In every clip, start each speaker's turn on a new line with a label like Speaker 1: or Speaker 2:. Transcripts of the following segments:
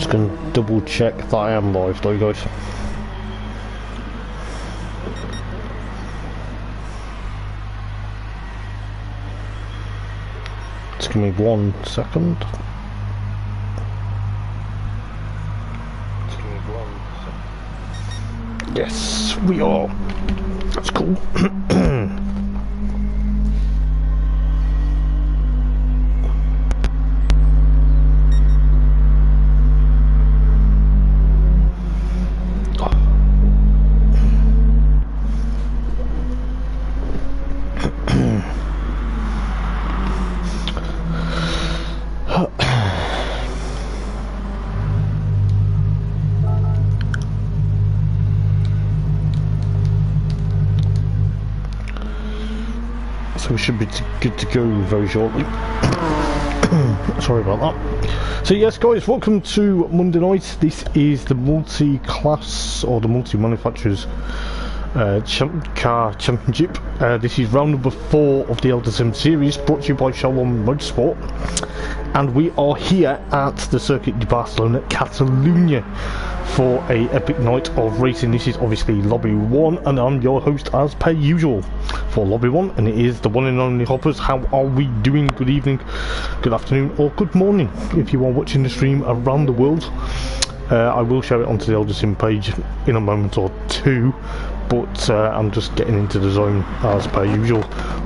Speaker 1: Just gonna double check that I am live though, guys. Just give me 1 second. Yes, we are. That's cool. So we should be good to go very shortly. Sorry about that. So yes guys, welcome to Monday night. This is the multi-class or the multi-manufacturers car championship. This is round number 4 of the Eldar series, brought to you by Chell Motorsport, and we are here at the Circuit de Barcelona, Catalunya, for a epic night of racing. This is obviously Lobby 1, and I'm your host as per usual for Lobby 1, and it is the one and only Hoppers. How are we doing? Good evening, good afternoon, or good morning if you are watching the stream around the world. I will share it onto the Eldar page in a moment or two, but I'm just getting into the zone as per usual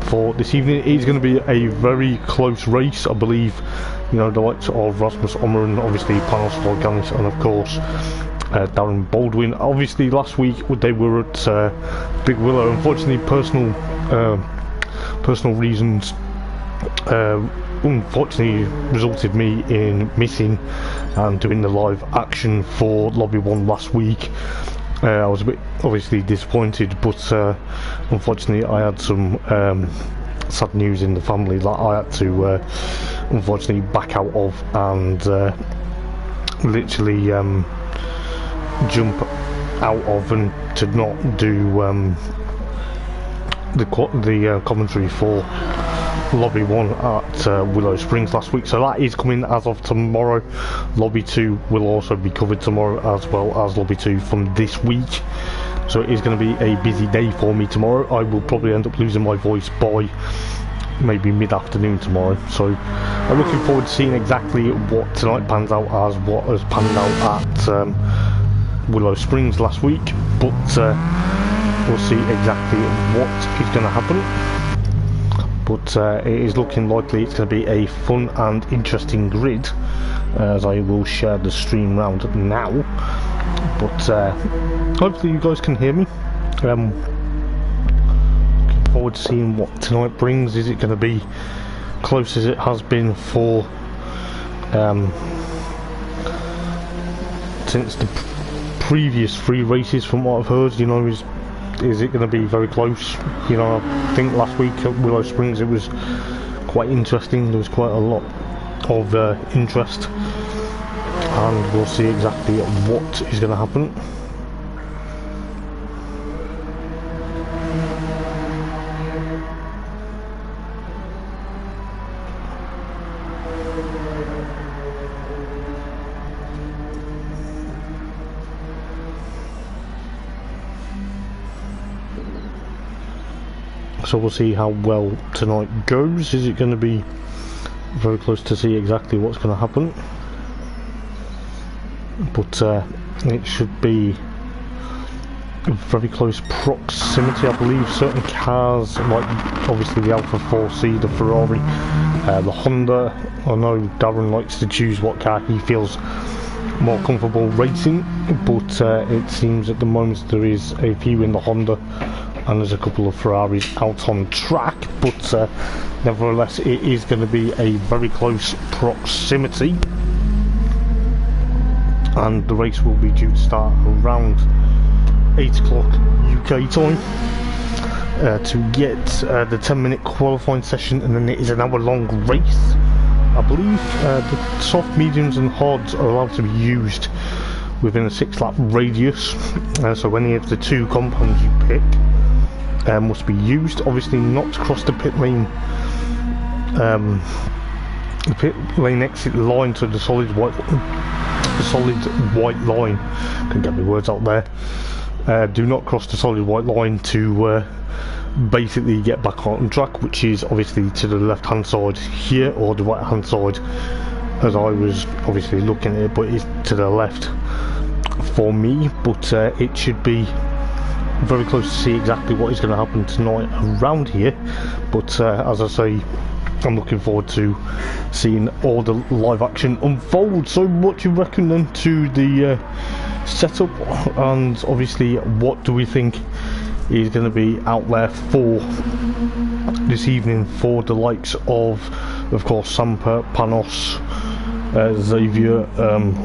Speaker 1: for this evening. It is going to be a very close race, I believe. You know, the likes of Rasmus Omer, obviously Panos Volganis, and of course Darren Baldwin. Obviously last week they were at Big Willow. Unfortunately, personal reasons unfortunately resulted me in missing and doing the live action for Lobby 1 last week. I was a bit obviously disappointed, but unfortunately I had some sad news in the family that I had to unfortunately back out of, and literally jump out of, and to not do the commentary for Lobby 1 at Willow Springs last week. So that is coming as of tomorrow. Lobby 2 will also be covered tomorrow, as well as Lobby 2 from this week. So it is going to be a busy day for me tomorrow. I will probably end up losing my voice by maybe mid-afternoon tomorrow. So I'm looking forward to seeing exactly what tonight pans out as what has panned out at Willow Springs last week. But we'll see exactly what is going to happen. But it is looking likely it's going to be a fun and interesting grid, as I will share the stream round now. But hopefully you guys can hear me. Looking forward to seeing what tonight brings. Is it going to be close as it has been for since the previous 3 races? From what I've heard, you know, is it going to be very close? You know, I think last week at Willow Springs it was quite interesting. There was quite a lot of interest, and we'll see exactly what is going to happen. So we'll see how well tonight goes. Is it going to be very close to see exactly what's going to happen? But it should be a very close proximity, I believe. Certain cars, like obviously the Alfa 4C, the Ferrari, the Honda. I know Darren likes to choose what car he feels more comfortable racing, but it seems at the moment there is a few in the Honda, and there's a couple of Ferraris out on track, but nevertheless it is going to be a very close proximity, and the race will be due to start around 8 o'clock UK time to get the 10-minute qualifying session, and then it is an hour-long race. I believe the soft, mediums and hards are allowed to be used within a 6-lap radius, so any of the 2 compounds you pick must be used. Obviously not to cross the pit lane exit line to the solid white the solid white line. Can get my words out there. Do not cross the solid white line to basically get back on track, which is obviously to the left hand side here, or the right hand side as I was obviously looking at it, but it's to the left for me. But it should be very close to see exactly what is going to happen tonight around here. But as I say, I'm looking forward to seeing all the live action unfold. So what do you reckon then to the setup, and obviously what do we think is going to be out there for this evening for the likes of course, Samper, Panos, Xavier,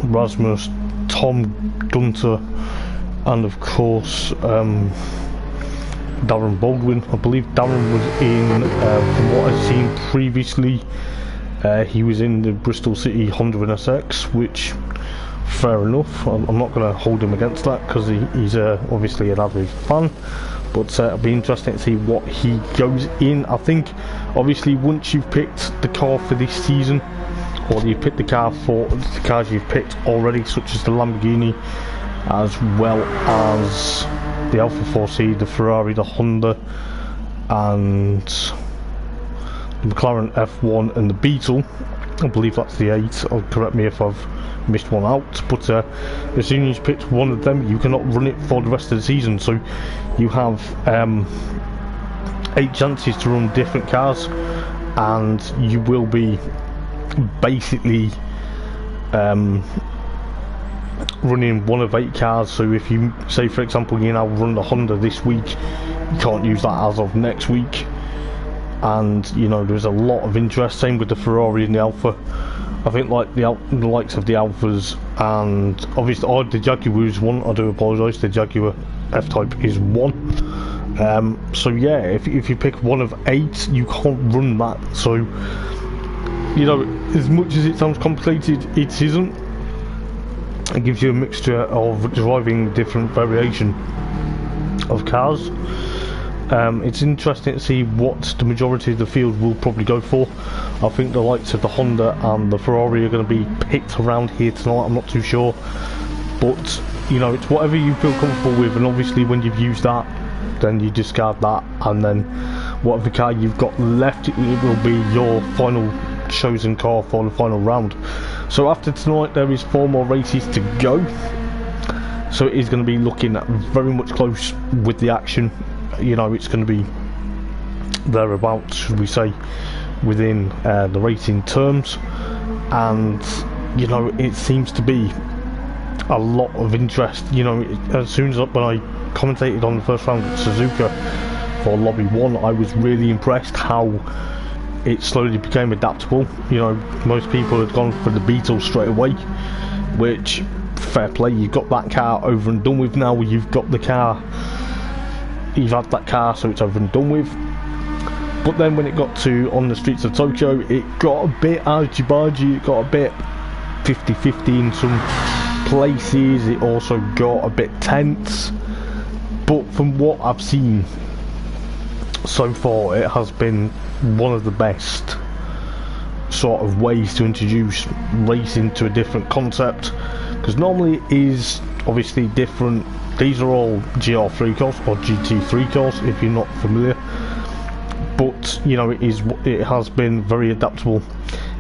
Speaker 1: Rasmus, Tom, Gunter, and of course Darren Baldwin. I believe Darren was in, from what I've seen previously, he was in the Bristol City Honda NSX, which fair enough. I'm not going to hold him against that because he's obviously an average fan, but it'll be interesting to see what he goes in. I think obviously once you've picked the car for this season, or you've picked the car for the cars you've picked already, such as the Lamborghini, as well as the Alfa 4C, the Ferrari, the Honda, and the McLaren F1 and the Beetle, I believe that's the 8, or correct me if I've missed one out, but as soon as you picked one of them, you cannot run it for the rest of the season. So you have 8 chances to run different cars, and you will be basically running one of 8 cars. So if you say, for example, you now run the Honda this week, you can't use that as of next week. And you know, there's a lot of interest. Same with the Ferrari and the Alfa. I think like the likes of the Alphas, and obviously the Jaguar is one. I do apologise, the Jaguar F-Type is one. So yeah, if you pick one of 8, you can't run that. So you know, as much as it sounds complicated, it isn't. It gives you a mixture of driving different variation of cars. It's interesting to see what the majority of the field will probably go for. I think the likes of the Honda and the Ferrari are going to be picked around here tonight. I'm not too sure, but you know, it's whatever you feel comfortable with, and obviously when you've used that, then you discard that, and then whatever car you've got left, it will be your final chosen car for the final round. So after tonight there is 4 more races to go, so it is going to be looking very much close with the action. You know, it's going to be thereabouts, should we say, within the racing terms, and you know, it seems to be a lot of interest. You know, as soon as when I commentated on the first round at Suzuka for Lobby 1, I was really impressed how it slowly became adaptable. You know, most people had gone for the Beetle straight away, which, fair play, you've got that car over and done with now. You've got the car, you've had that car, so it's over and done with. But then when it got to on the streets of Tokyo, it got a bit argy-bargy, it got a bit 50-50 in some places, it also got a bit tense. But from what I've seen so far, it has been one of the best sort of ways to introduce racing to a different concept, because normally it is obviously different. These are all GR3 cars or GT3 cars if you're not familiar, but you know, it has been very adaptable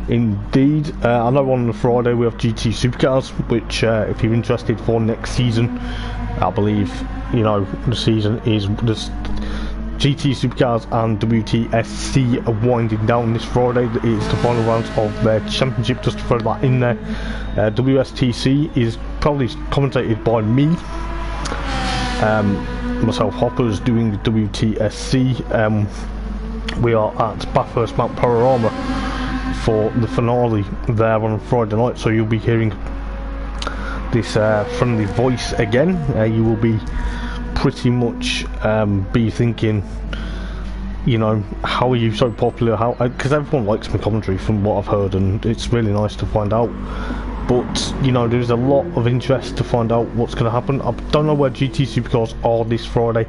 Speaker 1: indeed. I know on the Friday we have GT Supercars, which if you're interested for next season, I believe, you know, the season is this GT Supercars and WTSC are winding down this Friday. It is the final round of their championship, just to throw that in there. WSTC is probably commentated by me. Myself, Hopper's doing the WTSC. We are at Bathurst Mount Panorama for the finale there on Friday night, so you'll be hearing this friendly voice again. You will be pretty much be thinking, you know, how are you so popular? How, because everyone likes my commentary from what I've heard, and it's really nice to find out. But you know, there's a lot of interest to find out what's going to happen. I don't know where GT Supercars are this Friday,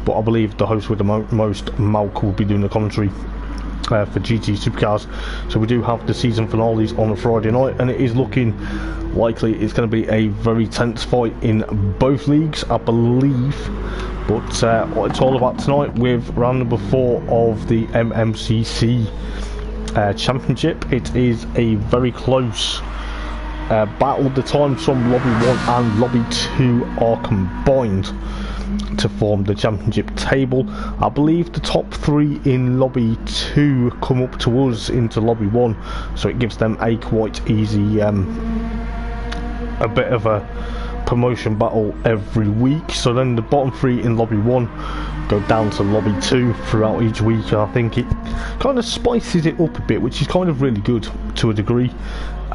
Speaker 1: but I believe the host with the most, Malk, will be doing the commentary for GT Supercars. So we do have the season finales on a Friday night, and it is looking likely it's going to be a very tense fight in both leagues, I believe. But what it's all about tonight with round number 4 of the MMCC Championship. It is a very close battle. The times from Lobby 1 and Lobby 2 are combined to form the championship table. I believe the top 3 in Lobby 2 come up to us into Lobby 1, so it gives them a quite easy, a bit of a promotion battle every week. So then the bottom 3 in Lobby 1 go down to Lobby 2 throughout each week, and I think it kind of spices it up a bit, which is kind of really good to a degree.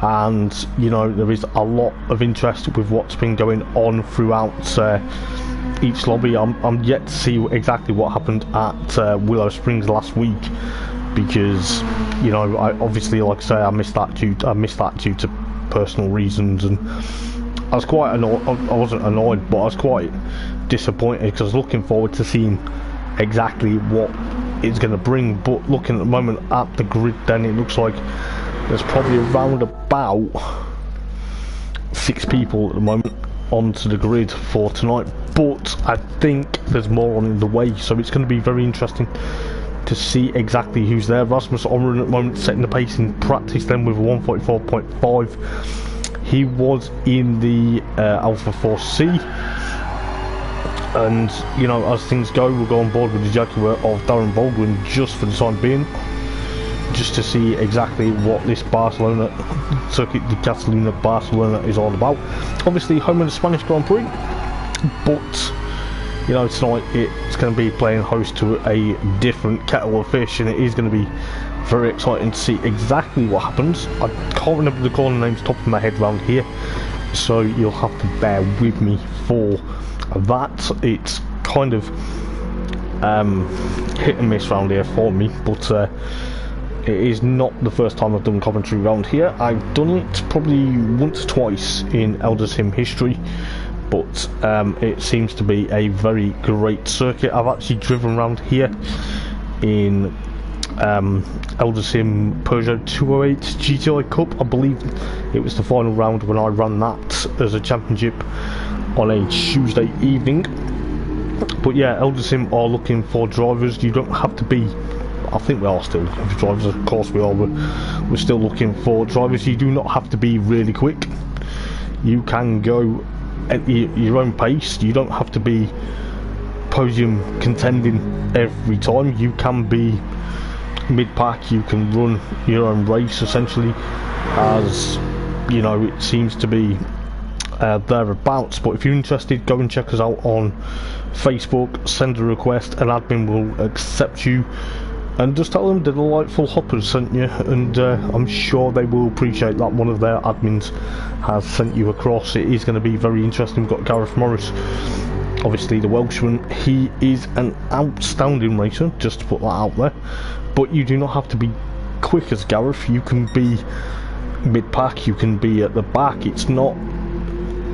Speaker 1: And you know, there is a lot of interest with what's been going on throughout each lobby. I'm yet to see exactly what happened at Willow Springs last week, because you know, I obviously, like I say, I missed that due to personal reasons, and I was quite annoyed. I wasn't annoyed, but I was quite disappointed because I was looking forward to seeing exactly what it's going to bring. But looking at the moment at the grid, then it looks like there's probably around about 6 people at the moment onto the grid for tonight, but I think there's more on in the way, so it's going to be very interesting to see exactly who's there. Rasmus Omren at the moment setting the pace in practice then with a 144.5. He was in the Alpha 4C, and you know, as things go, we'll go on board with the Jaguar of Darren Baldwin just for the time being, just to see exactly what this Barcelona circuit, the Catalyuna Barcelona, is all about. Obviously home of the Spanish Grand Prix, but you know, tonight it's going to be playing host to a different kettle of fish, and it is going to be very exciting to see exactly what happens. I can't remember the corner names top of my head around here, so you'll have to bear with me for that. It's kind of hit and miss round here for me, but it is not the first time I've done commentary around here. I've done it probably once or twice in Eldar Sim history, but it seems to be a very great circuit. I've actually driven around here in Eldar Sim Peugeot 208 GTI Cup. I believe it was the final round when I ran that as a championship on a Tuesday evening. But yeah, Eldar Sim are looking for drivers. You don't have to be, I think we are still looking for drivers, of course we are, we're still looking for drivers. You do not have to be really quick. You can go at your own pace. You don't have to be podium contending every time. You can be mid-pack, you can run your own race essentially, as you know, it seems to be thereabouts. But if you're interested, go and check us out on Facebook, send a request, and admin will accept you, and just tell them the delightful hoppers sent you, and I'm sure they will appreciate that one of their admins has sent you across. It is going to be very interesting. We've got Gareth Morris, obviously the Welshman. He is an outstanding racer, just to put that out there, but you do not have to be quick as Gareth. You can be mid-pack, you can be at the back. It's not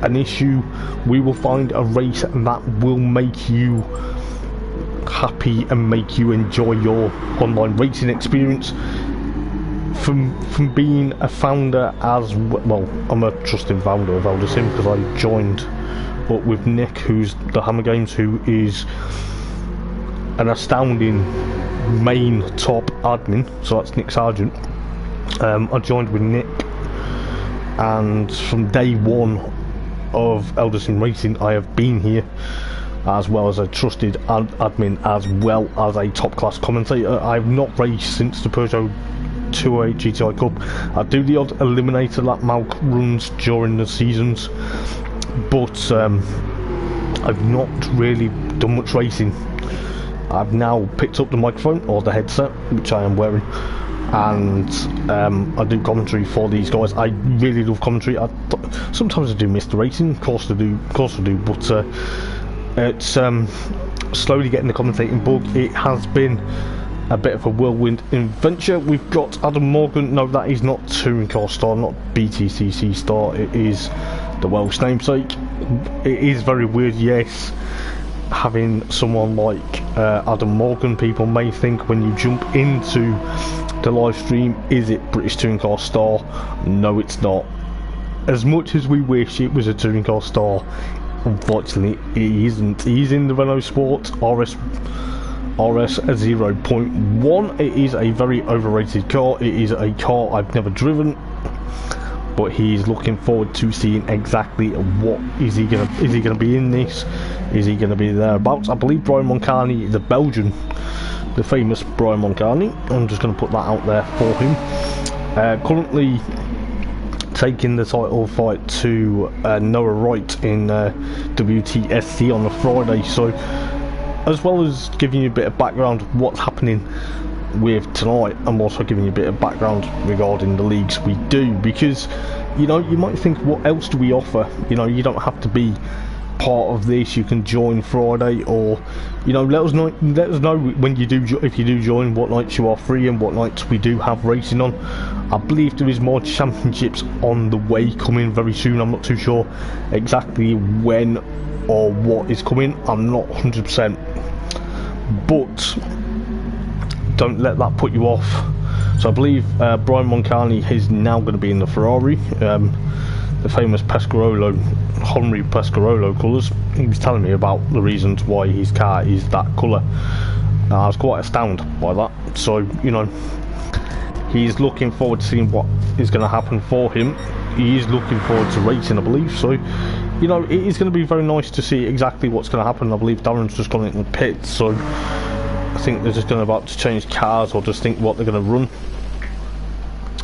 Speaker 1: an issue. We will find a race that will make you happy and make you enjoy your online racing experience. From being a founder as well, I'm a trusted founder of Eldar Sim because I joined up with Nick, who's the Hammer Games, who is an astounding main top admin, so that's Nick Sargent. I joined with Nick, and from day one of Eldar Sim Racing I have been here as well as a trusted admin, as well as a top class commentator. I have not raced since the Peugeot 208 GTI Cup. I do the odd eliminator lap Malk runs during the seasons, but I've not really done much racing. I've now picked up the microphone, or the headset, which I am wearing, and I do commentary for these guys. I really love commentary. Sometimes I do miss the racing, of course I do, but it's slowly getting the commentating bug. It has been a bit of a whirlwind adventure. We've got Adam Morgan. No, that is not Touring Car Star, not BTCC Star. It is the Welsh namesake. It is very weird, yes. having someone like Adam Morgan, people may think when you jump into the live stream, is it British Touring Car Star? No, it's not. As much as we wish it was a Touring Car Star, unfortunately it isn't. He's in the Renault Sport RS 0.1. It is a very overrated car. It is a car I've never driven, but he's looking forward to seeing exactly what is he gonna be in this. Is he gonna be thereabouts? I believe Brian Moncani, the Belgian, the famous Brian Moncani. I'm just gonna put that out there for him. Currently taking the title fight to Noah Wright in WTSC on a Friday. So, as well as giving you a bit of background of what's happening with tonight, I'm also giving you a bit of background regarding the leagues we do, because you know, you might think, what else do we offer? You know, you don't have to be part of this. You can join Friday, or you know, let us know when you do, if you do join, what nights you are free and what nights we do have racing on. I believe there is more championships on the way, coming very soon. I'm not too sure exactly when or what is coming. I'm not 100%, but don't let that put you off. So I believe Brian Moncani is now going to be in the Ferrari, the famous Pescarolo, Henry Pescarolo colours. He was telling me about the reasons why his car is that colour. I was quite astounded by that. So, you know, he's looking forward to seeing what is going to happen for him. He is looking forward to racing, I believe. So, you know, it is going to be very nice to see exactly what's going to happen. I believe Darren's just gone into the pit, so I think they're just going about to change cars, or just think what they're going to run.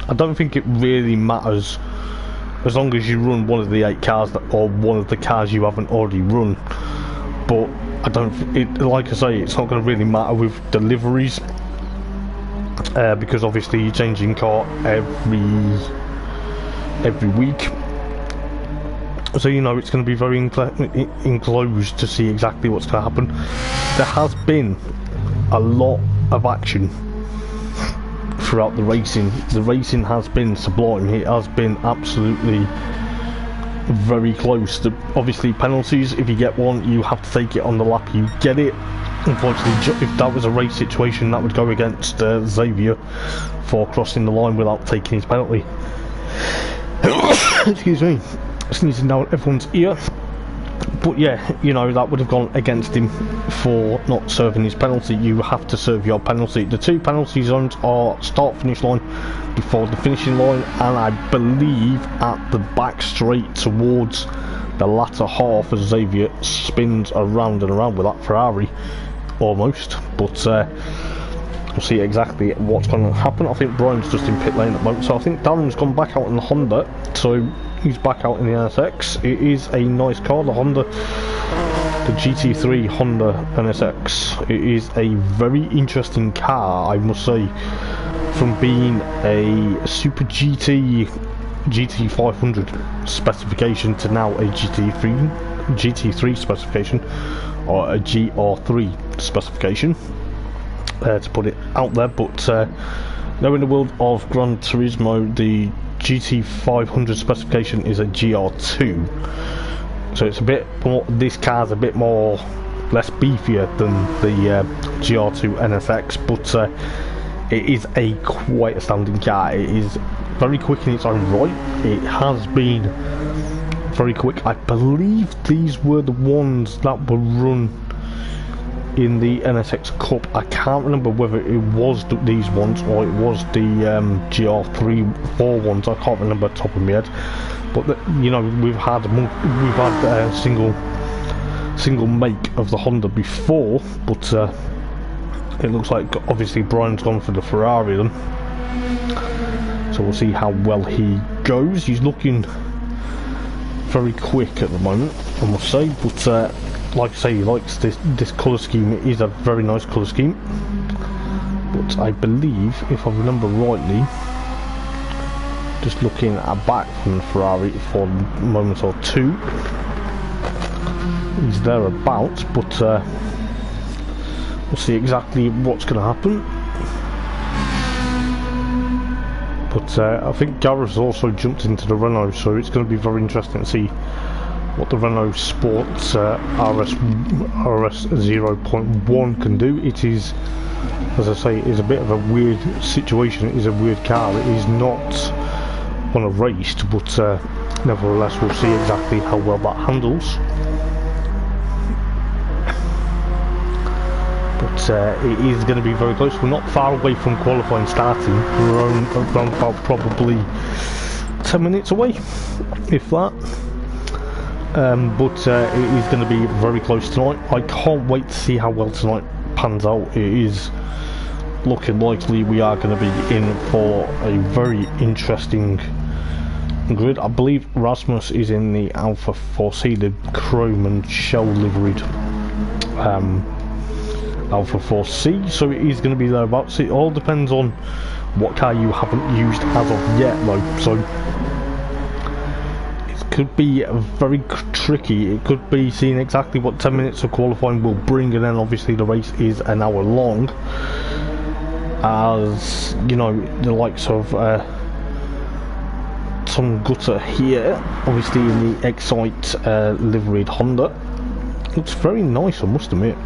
Speaker 1: I don't think it really matters as long as you run one of the 8 cars or one of the cars you haven't already run. But I don't. Like I say, it's not going to really matter with deliveries, because obviously you're changing car every week. So, you know, it's going to be very enclosed to see exactly what's going to happen. There has been a lot of action throughout the racing. The racing has been sublime. It has been absolutely very close. Obviously, penalties, if you get one, you have to take it on the lap you get it. Unfortunately, if that was a race situation, that would go against Xavier for crossing the line without taking his penalty. Excuse me, sneezing down everyone's ear. But yeah, you know, that would have gone against him for not serving his penalty. You have to serve your penalty. The 2 penalty zones are start-finish line, before the finishing line, and I believe at the back straight towards the latter half as Xavier spins around and around with that Ferrari, almost. But we'll see exactly what's going to happen. I think Brian's just in pit lane at the moment, so I think Darren's gone back out in the Honda, so he's back out in the NSX. It is a nice car, the Honda, the GT3 Honda NSX. It is a very interesting car, I must say, from being a Super GT500 specification to now a GT3 specification, or a GR3 specification, to put it out there. But now in the world of Gran Turismo, the GT500 specification is a GR2, so it's a bit more, this car's a bit more, less beefier than the GR2 NSX, but it is a quite astounding car. It is very quick in its own right. It has been very quick. I believe these were the ones that were run in the NSX Cup. I can't remember whether it was these ones or it was the GR3-4 ones. I can't remember top of my head. But you know, we've had a single make of the Honda before, but it looks like obviously Brian's gone for the Ferrari then. So we'll see how well he goes. He's looking very quick at the moment, I must say, but like I say, he likes this colour scheme. It is a very nice colour scheme, but I believe, if I remember rightly, just looking at back from the Ferrari for a moment or two, he's thereabouts, but we'll see exactly what's going to happen. But I think Gareth's also jumped into the Renault, so it's going to be very interesting to see what the Renault Sport RS 0.1 can do. It is, as I say, it is a bit of a weird situation. It is a weird car. It is not on a race, but nevertheless we'll see exactly how well that handles. But it is going to be very close. We're not far away from qualifying starting. We're around about probably 10 minutes away, if that. But it is going to be very close tonight. I can't wait to see how well tonight pans out. It is looking likely we are going to be in for a very interesting grid. I believe Rasmus is in the Alpha 4C, the chrome and shell liveried Alpha 4C, so it is going to be thereabouts. It all depends on what car you haven't used as of yet though, so could be very tricky. It could be seeing exactly what 10 minutes of qualifying will bring, and then obviously the race is an hour long, as you know, the likes of Tom Gutter here, obviously in the Excite liveried Honda. Looks very nice, I must admit.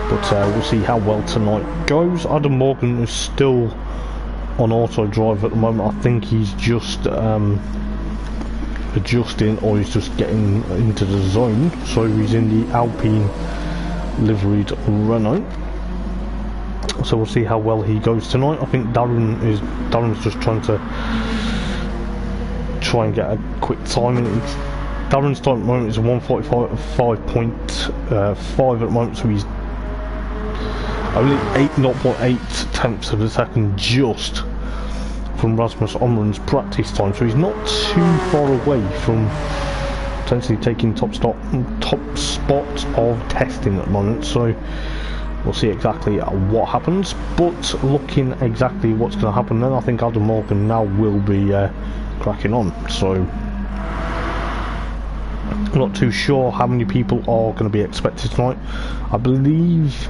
Speaker 1: But we'll see how well tonight goes. Adam Morgan is still on auto drive at the moment. I think he's just adjusting, or he's just getting into the zone, so he's in the Alpine liveried Renault, so we'll see how well he goes tonight. I think Darren's just trying and get a quick time. Darren's time at the moment is 1:45.5 at the moment, so he's only 0.8 tenths of a second just from Rasmus Omren's practice time, so he's not too far away from potentially taking top spot of testing at the moment. So we'll see exactly what happens, but looking exactly what's going to happen then, I think Adam Morgan now will be cracking on. So I'm not too sure how many people are going to be expected tonight. I believe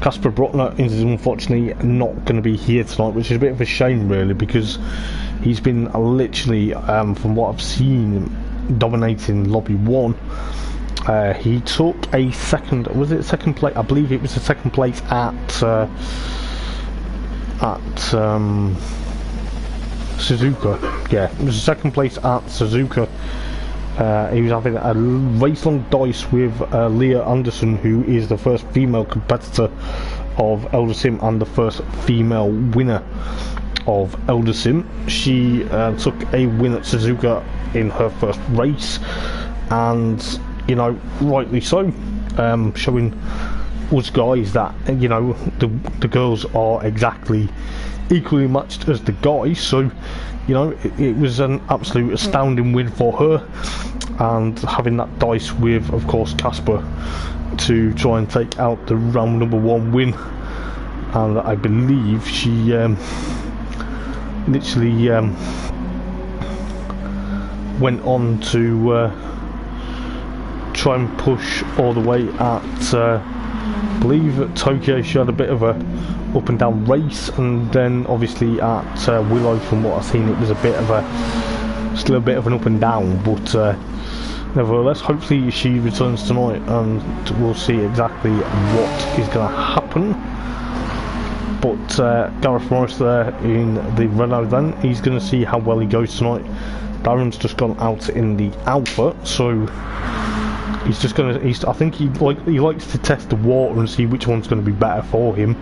Speaker 1: Casper Brockner is unfortunately not going to be here tonight, which is a bit of a shame really, because he's been literally, from what I've seen, dominating Lobby 1. He took a second, was it second place? I believe it was a second place at Suzuka. Yeah, it was a second place at Suzuka. He was having a race-long dice with Leah Anderson, who is the first female competitor of Eldar Sim and the first female winner of Eldar Sim. She took a win at Suzuka in her first race, and you know, rightly so, showing us guys that, you know, the girls are exactly equally matched as the guys. So you know, it was an absolute astounding win for her, and having that dice with, of course, Casper to try and take out the round number 1 win. And I believe she literally went on to try and push all the way at I believe at Tokyo. She had a bit of a up and down race, and then obviously at Willow, from what I've seen, it was a bit of still a bit of an up and down, but nevertheless, hopefully she returns tonight and we'll see exactly what is going to happen. But Gareth Morris there in the Renault, then he's going to see how well he goes tonight. Darren's just gone out in the Alpha, so he's just going to, I think he likes to test the water and see which one's going to be better for him.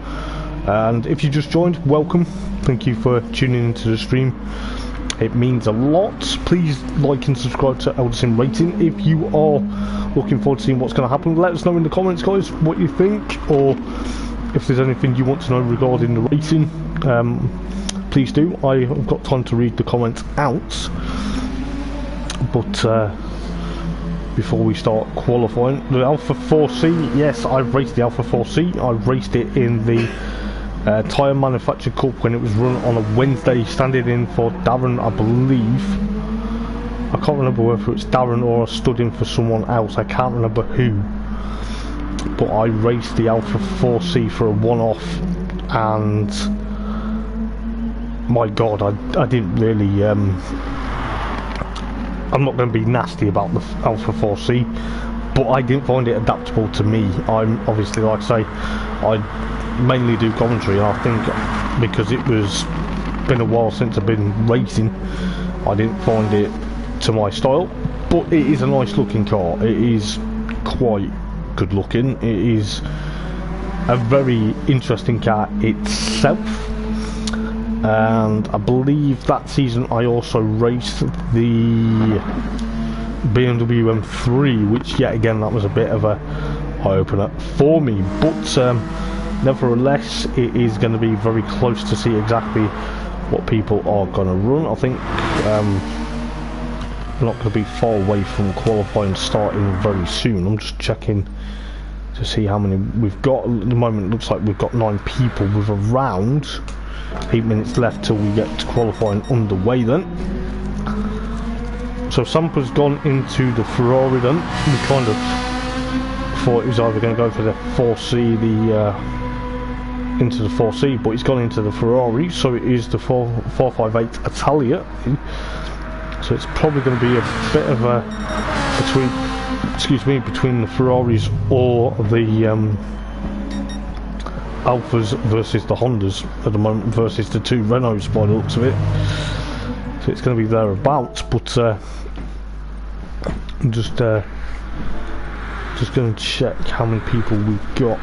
Speaker 1: And if you just joined, welcome, thank you for tuning into the stream, it means a lot. Please like and subscribe to Eldar Sim Rating. If you are looking forward to seeing what's going to happen, let us know in the comments, guys, what you think, or if there's anything you want to know regarding the racing, please do. I have got time to read the comments out. But before we start qualifying, the Alpha 4C, yes, I've raced the Alpha 4C. I've raced it in the Tyre Manufacturer Cup when it was run on a Wednesday, standing in for Darren, I believe. I can't remember whether it's Darren or I stood in for someone else, I can't remember who. But I raced the Alpha 4C for a one-off, and my god, I didn't really I'm not going to be nasty about the Alpha 4C, but I didn't find it adaptable to me. I'm obviously, like I say, I mainly do commentary, and I think because it was been a while since I've been racing, I didn't find it to my style. But it is a nice looking car. It is quite good looking. It is a very interesting car itself. And I believe that season I also raced the BMW M3, which yet again that was a bit of a eye-opener for me, but nevertheless it is going to be very close to see exactly what people are going to run. I think we're not going to be far away from qualifying starting very soon. I'm just checking to see how many we've got. At the moment it looks like we've got 9 people with around 8 minutes left till we get to qualifying underway then. So Sampa's gone into the Ferrari then. We kind of thought he was either going to go for the 4C, into the 4C, but he's gone into the Ferrari, so it is the 458 Italia. So it's probably going to be a bit of a between the Ferraris or the Alphas versus the Hondas at the moment, versus the 2 Renaults by the looks of it. So it's going to be thereabouts, but I'm just going to check how many people we've got.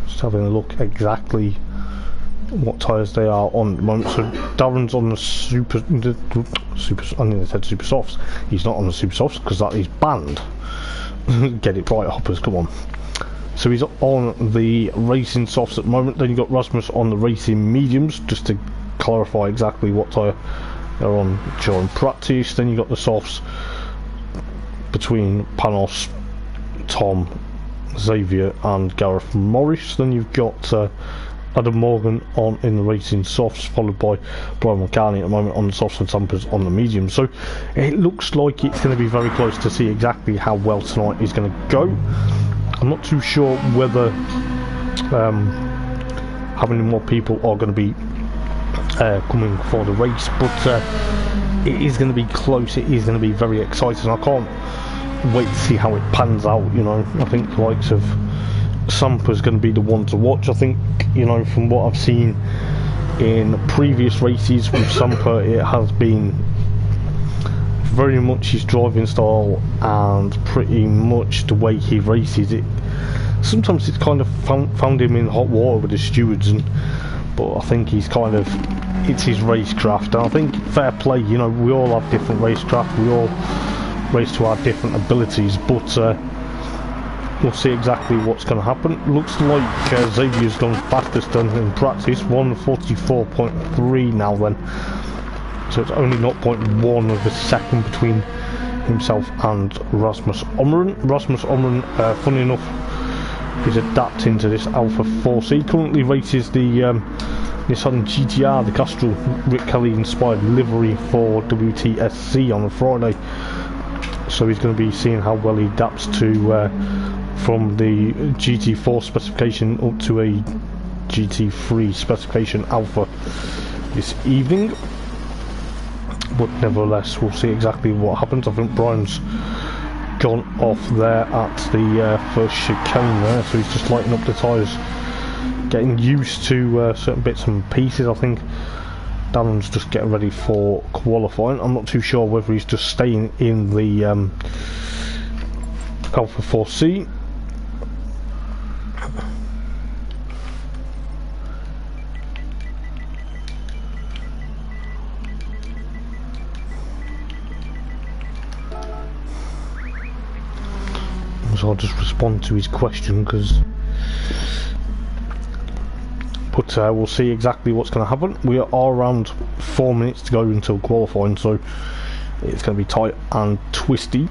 Speaker 1: Just having a look exactly what tyres they are on at the moment. So Darren's on the super. I nearly said super softs. He's not on the super softs because that is banned. Get it right, hoppers, come on. So he's on the racing softs at the moment. Then you've got Rasmus on the racing mediums, just to clarify exactly what tyre they're on during practice. Then you've got the softs between Panos, Tom, Xavier and Gareth Morris. Then you've got Adam Morgan on in the racing softs, followed by Brian McCartney at the moment on the softs and Sampers on the mediums. So it looks like it's going to be very close to see exactly how well tonight is going to go. I'm not too sure whether how many more people are going to be coming for the race, but it is going to be close. It is going to be very exciting. I can't wait to see how it pans out. You know, I think the likes of Sampa's going to be the one to watch. I think, you know, from what I've seen in previous races with Sampa, it has been very much his driving style and pretty much the way he races it. Sometimes it's kind of found him in hot water with the stewards, but I think he's kind of, it's his racecraft, and I think fair play, you know, we all have different racecraft, we all race to our different abilities, but we'll see exactly what's going to happen. Looks like Xavier's gone fastest done in practice, 1:44.3 now then. So it's only 0.1 of a second between himself and Rasmus Omren. Rasmus Omren, funny enough, is adapting to this Alpha 4C. Currently races the Nissan GTR, the Castrol Rick Kelly inspired livery for WTSC on a Friday. So he's going to be seeing how well he adapts to from the GT4 specification up to a GT3 specification Alpha this evening. But nevertheless, we'll see exactly what happens. I think Brian's gone off there at the first chicane there, so he's just lighting up the tyres, getting used to certain bits and pieces. I think Darren's just getting ready for qualifying. I'm not too sure whether he's just staying in the Alpha 4C. So I'll just respond to his question, because we'll see exactly what's going to happen. We are around 4 minutes to go until qualifying, so it's going to be tight and twisty.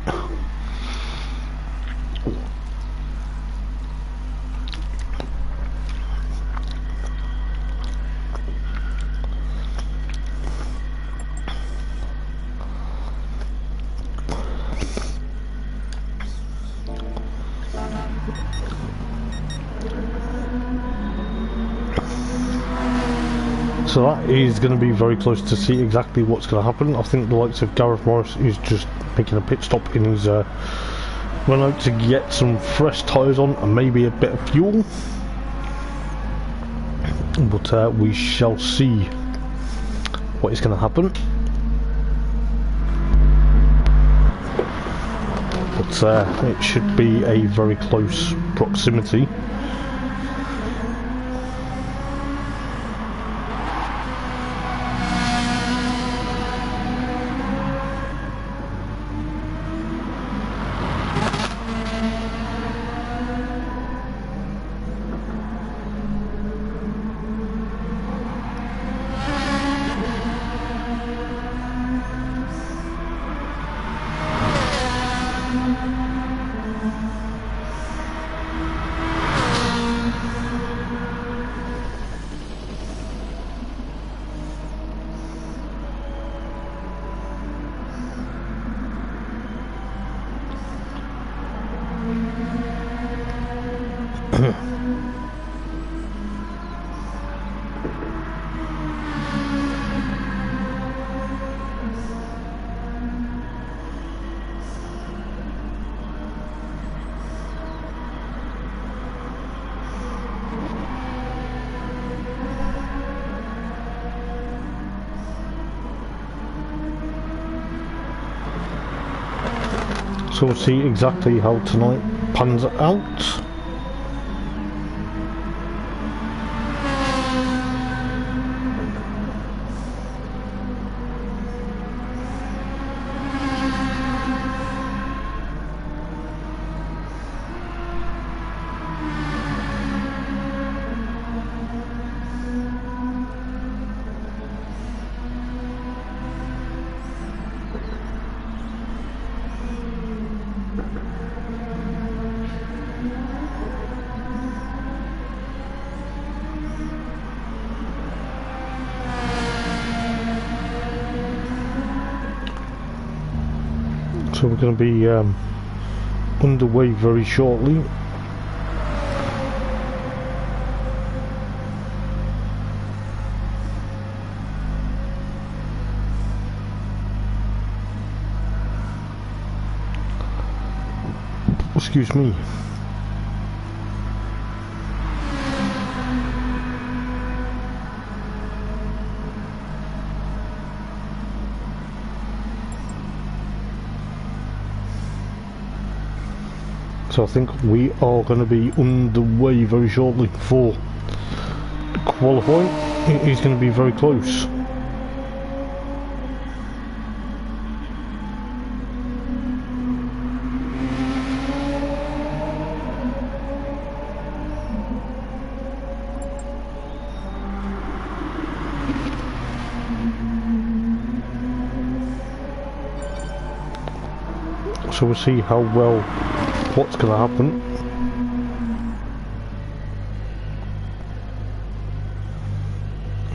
Speaker 1: So that is going to be very close to see exactly what's going to happen. I think the likes of Gareth Morris is just making a pit stop in his run out to get some fresh tyres on and maybe a bit of fuel. But we shall see what is going to happen. But it should be a very close proximity. So we'll see exactly how tonight pans out. So we're going to be underway very shortly. Excuse me. So I think we are going to be underway very shortly for qualifying. It is going to be very close. So we'll see how well what's going to happen.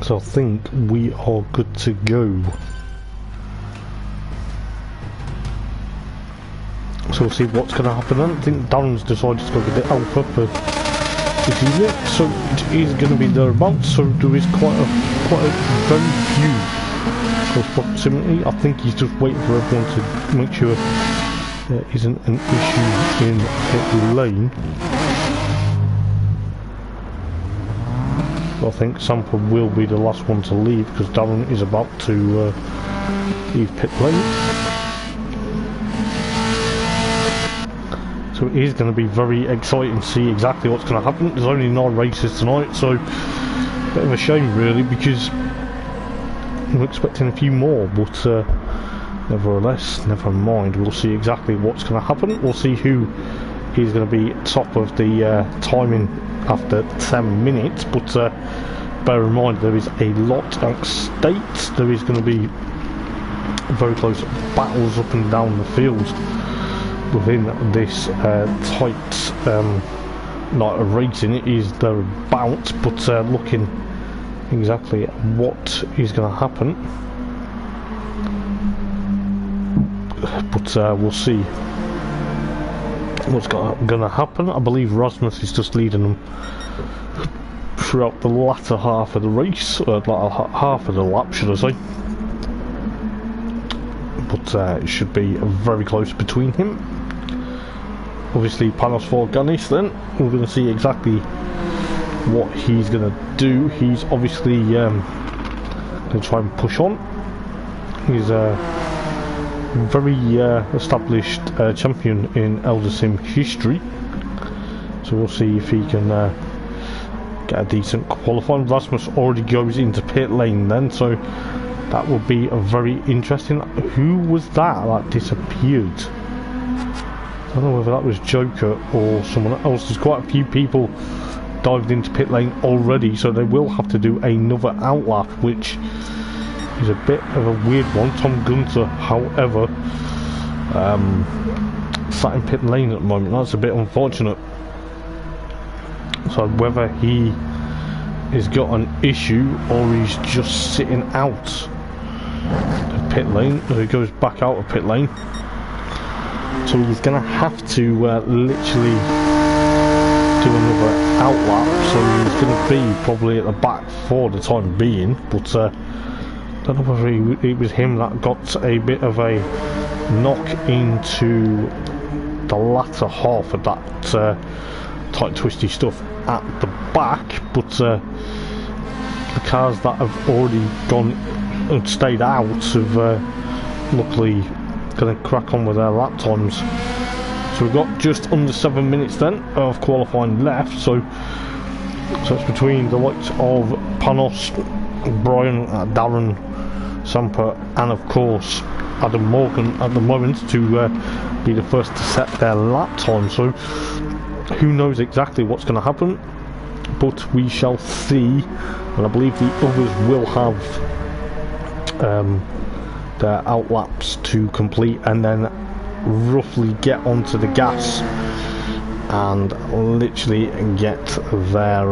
Speaker 1: So I think we are good to go. So we'll see what's going to happen. I don't think Darren's decided to go with the Alpha for this unit, so it is going to be thereabouts. So there is quite a very few close proximity. I think he's just waiting for everyone to make sure there isn't an issue in the lane. I think Sampa will be the last one to leave because Darren is about to leave pit lane. So it is going to be very exciting to see exactly what's going to happen. There's only 9 races tonight, so a bit of a shame really, because I'm expecting a few more, but nevertheless, never mind. We'll see exactly what's going to happen. We'll see who is going to be top of the timing after 10 minutes, but bear in mind there is a lot at stake. There is going to be very close battles up and down the field within this tight night of racing. It is thereabouts, but looking exactly at what is going to happen. But we'll see what's going to happen. I believe Rasmus is just leading them throughout the latter half of the race, half of the lap should I say, but it should be very close between him. Obviously Panos Forganis, then we're going to see exactly what he's going to do. He's obviously going to try and push on. He's a very established champion in Eldar Sim history, so we'll see if he can get a decent qualifying. Rasmus already goes into pit lane then, so that will be a very interesting. Who was that disappeared? I don't know whether that was Joker or someone else. There's quite a few people dived into pit lane already, so they will have to do another outlap, which is a bit of a weird one. Tom Gunter, however, sat in pit lane at the moment. That's a bit unfortunate. So whether he has got an issue or he's just sitting out of pit lane, or he goes back out of pit lane. So he's going to have to literally do another outlap. So he's going to be probably at the back for the time being. But I don't know whether it was him that got a bit of a knock into the latter half of that tight twisty stuff at the back. But the cars that have already gone and stayed out have luckily going to crack on with their lap times. So we've got just under 7 minutes then of qualifying left, so it's between the likes of Panos, Brian, Darren, Samper and of course Adam Morgan at the moment to be the first to set their lap time. So who knows exactly what's going to happen, but we shall see. And I believe the others will have their outlaps to complete and then roughly get onto the gas and literally get their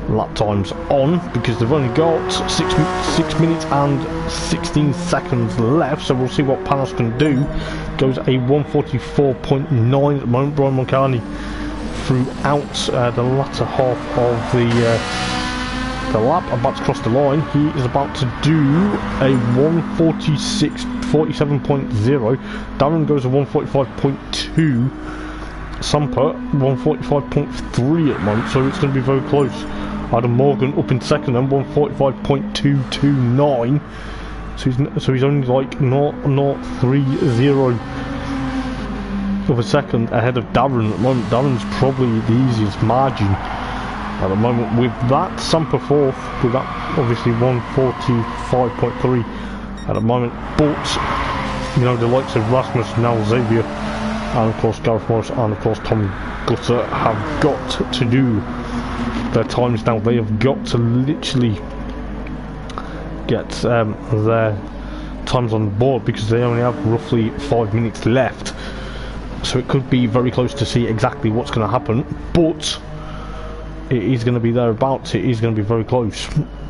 Speaker 1: lap times on, because they've only got 6 minutes and 16 seconds left. So we'll see what Panos can do. Goes a 1:44.9 at the moment. Brian Moncani throughout the latter half of the lap, about to cross the line. He is about to do a 1:47.0. Darren goes a 1:45.2. Samper 1:45.3 at the moment, so it's going to be very close. Adam Morgan up in second and 1:45.229. So he's only like 0.030 of a second ahead of Darren at the moment. Darren's probably the easiest margin at the moment with that. Samper fourth with that obviously 1:45.3 at the moment, but you know, the likes of Rasmus, now Xavier, and of course Gareth Morris and of course Tom Gutter have got to do their times now. They have got to literally get their times on board, because they only have roughly 5 minutes left. So it could be very close to see exactly what's going to happen, but it is going to be thereabouts. It is going to be very close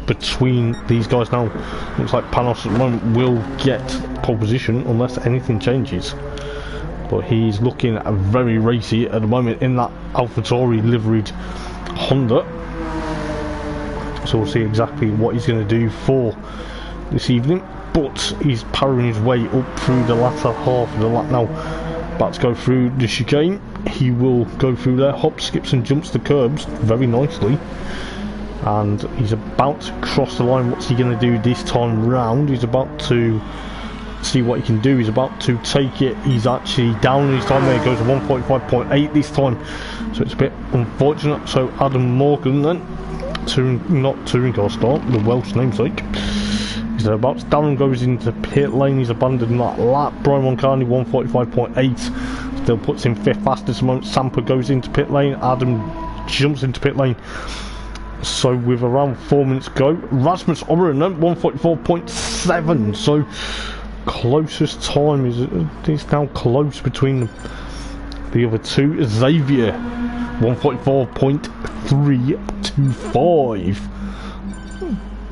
Speaker 1: between these guys now. Looks like Panos at the moment will get pole position unless anything changes, but he's looking very racy at the moment in that AlphaTauri liveried Honda. So we'll see exactly what he's going to do for this evening, but he's powering his way up through the latter half of the lap now. About to go through the chicane. He will go through there, hops, skips and jumps the curbs very nicely, and he's about to cross the line. What's he going to do this time round? He's about to see what he can do. He's about to take it. He's actually down his time there. He goes to 1:45.8 this time, so it's a bit unfortunate. So Adam Morgan then, not touring car start, the Welsh namesake, he's about. Darren goes into pit lane. He's abandoned that lap. Brian Moncani 1:45.8 still puts him fifth fastest moment. Samper goes into pit lane. Adam jumps into pit lane. So with around 4 minutes go, Rasmus Oren 1:44.7. So closest time is now close between the other two. Xavier 1:44.325.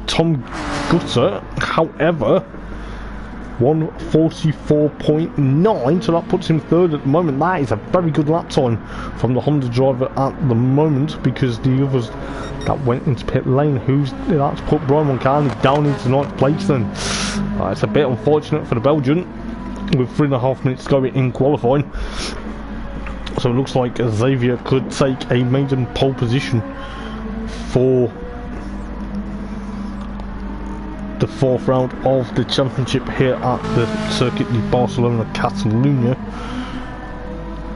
Speaker 1: Tom Gutter, however, 1:44.9, so that puts him third at the moment. That is a very good lap time from the Honda driver at the moment, because the others that went into pit lane, that's put Brian Moncani down into ninth place then. It's a bit unfortunate for the Belgian with 3.5 minutes to go in qualifying. So it looks like Xavier could take a maiden pole position for the fourth round of the championship here at the Circuit de Barcelona Catalunya,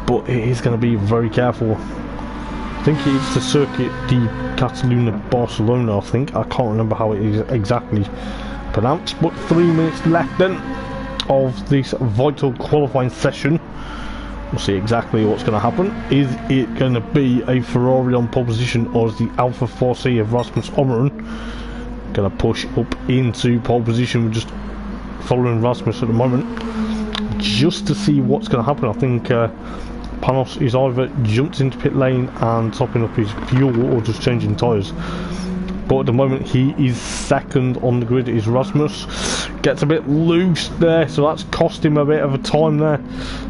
Speaker 1: but it is going to be very careful. I think it's the Circuit de Catalunya Barcelona, I can't remember how it is exactly pronounced, but 3 minutes left then of this vital qualifying session. We'll see exactly what's going to happen. Is it going to be a Ferrari on pole position, or is the Alpha 4C of Rasmus Ommeren going to push up into pole position? We're just following Rasmus at the moment just to see what's going to happen. I think Panos is either jumped into pit lane and topping up his fuel, or just changing tyres. But at the moment he is second on the grid is Rasmus. Gets a bit loose there, so that's cost him a bit of a time there.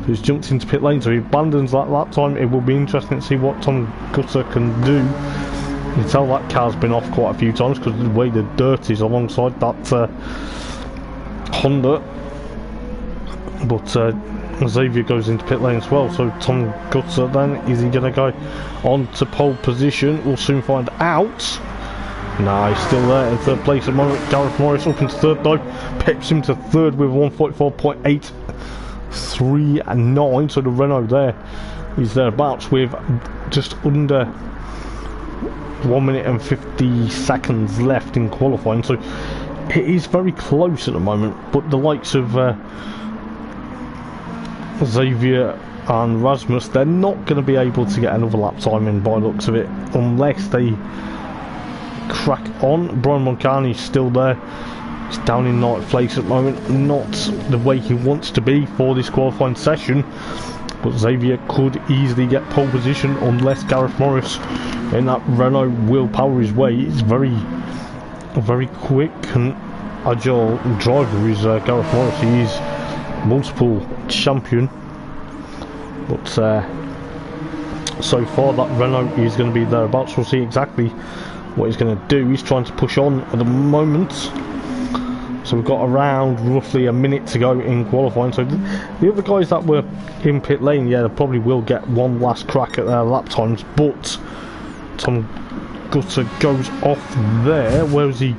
Speaker 1: He's jumped into pit lane, so he abandons that time. It will be interesting to see what Tom Gutter can do. You can tell that car's been off quite a few times because of the way the dirt is alongside that Honda. But Xavier goes into pit lane as well, so Tom Gutter then, is he going to go on to pole position? We'll soon find out. No, he's still there in third place at the moment. Gareth Morris up into third though, pips him to third with 1:44.839, so the Renault there is thereabouts with just under 1 minute and 50 seconds left in qualifying, so it is very close at the moment. But the likes of Xavier and Rasmus, they're not going to be able to get another lap time in by the looks of it, unless they crack on. Brian Moncani is still there. He's down in ninth place at the moment, not the way he wants to be for this qualifying session, but Xavier could easily get pole position unless Gareth Morris in that Renault will power his way. It's very quick and agile driver is Gareth Morris. He is multiple champion, but so far that Renault is going to be thereabouts. We'll see exactly what he's going to do. He's trying to push on at the moment, so we've got around roughly a minute to go in qualifying. So the other guys that were in pit lane, yeah, they probably will get one last crack at their lap times, but Tom Gutter goes off there. Where was he?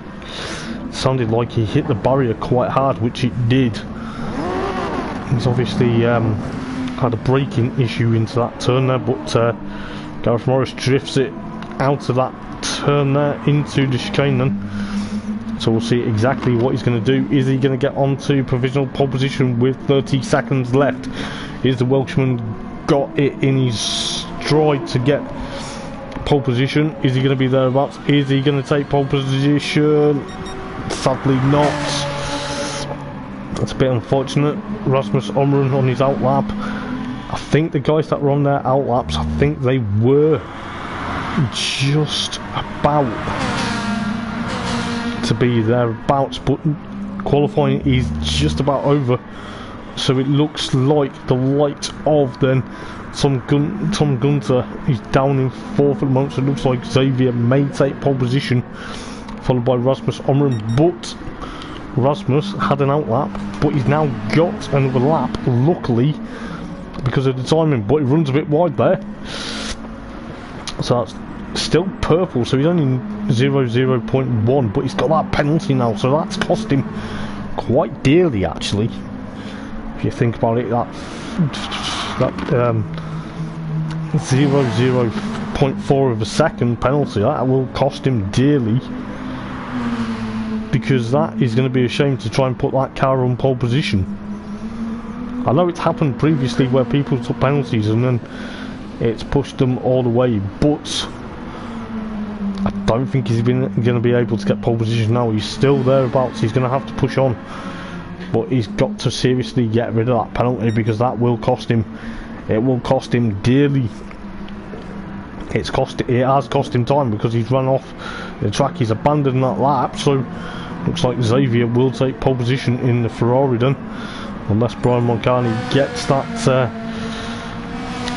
Speaker 1: Sounded like he hit the barrier quite hard, which it did. He's obviously had a braking issue into that turn there, but Gareth Morris drifts it out of that turn there into the chicane then. So we'll see exactly what he's going to do. Is he going to get onto provisional pole position with 30 seconds left? Is the Welshman got it in his stride to get pole position? Is he going to be thereabouts? Is he going to take pole position? Sadly not. That's a bit unfortunate. Rasmus Ommeren on his outlap. I think the guys that were on their outlaps, I think they were just about to be thereabouts, but qualifying is just about over, so it looks like the light of then Tom Gunter is down in fourth at the moment, so it looks like Xavier may take pole position followed by Rasmus Ommeren, but Rasmus had an outlap, but he's now got another lap, luckily because of the timing, but he runs a bit wide there. So that's still purple, so he's only 0.1, but he's got that penalty now, so that's cost him quite dearly actually. If you think about it, that 0.4 of a second penalty, that will cost him dearly, because that is going to be a shame to try and put that car on pole position. I know it's happened previously where people took penalties and then it's pushed them all the way, but I don't think he's going to be able to get pole position now. He's still thereabouts. He's going to have to push on, but he's got to seriously get rid of that penalty, because that will cost him. It will cost him dearly. It has cost him time, because he's run off the track. He's abandoned that lap, so Looks like Xavier will take pole position in the Ferrari then, unless Brian Moncani gets that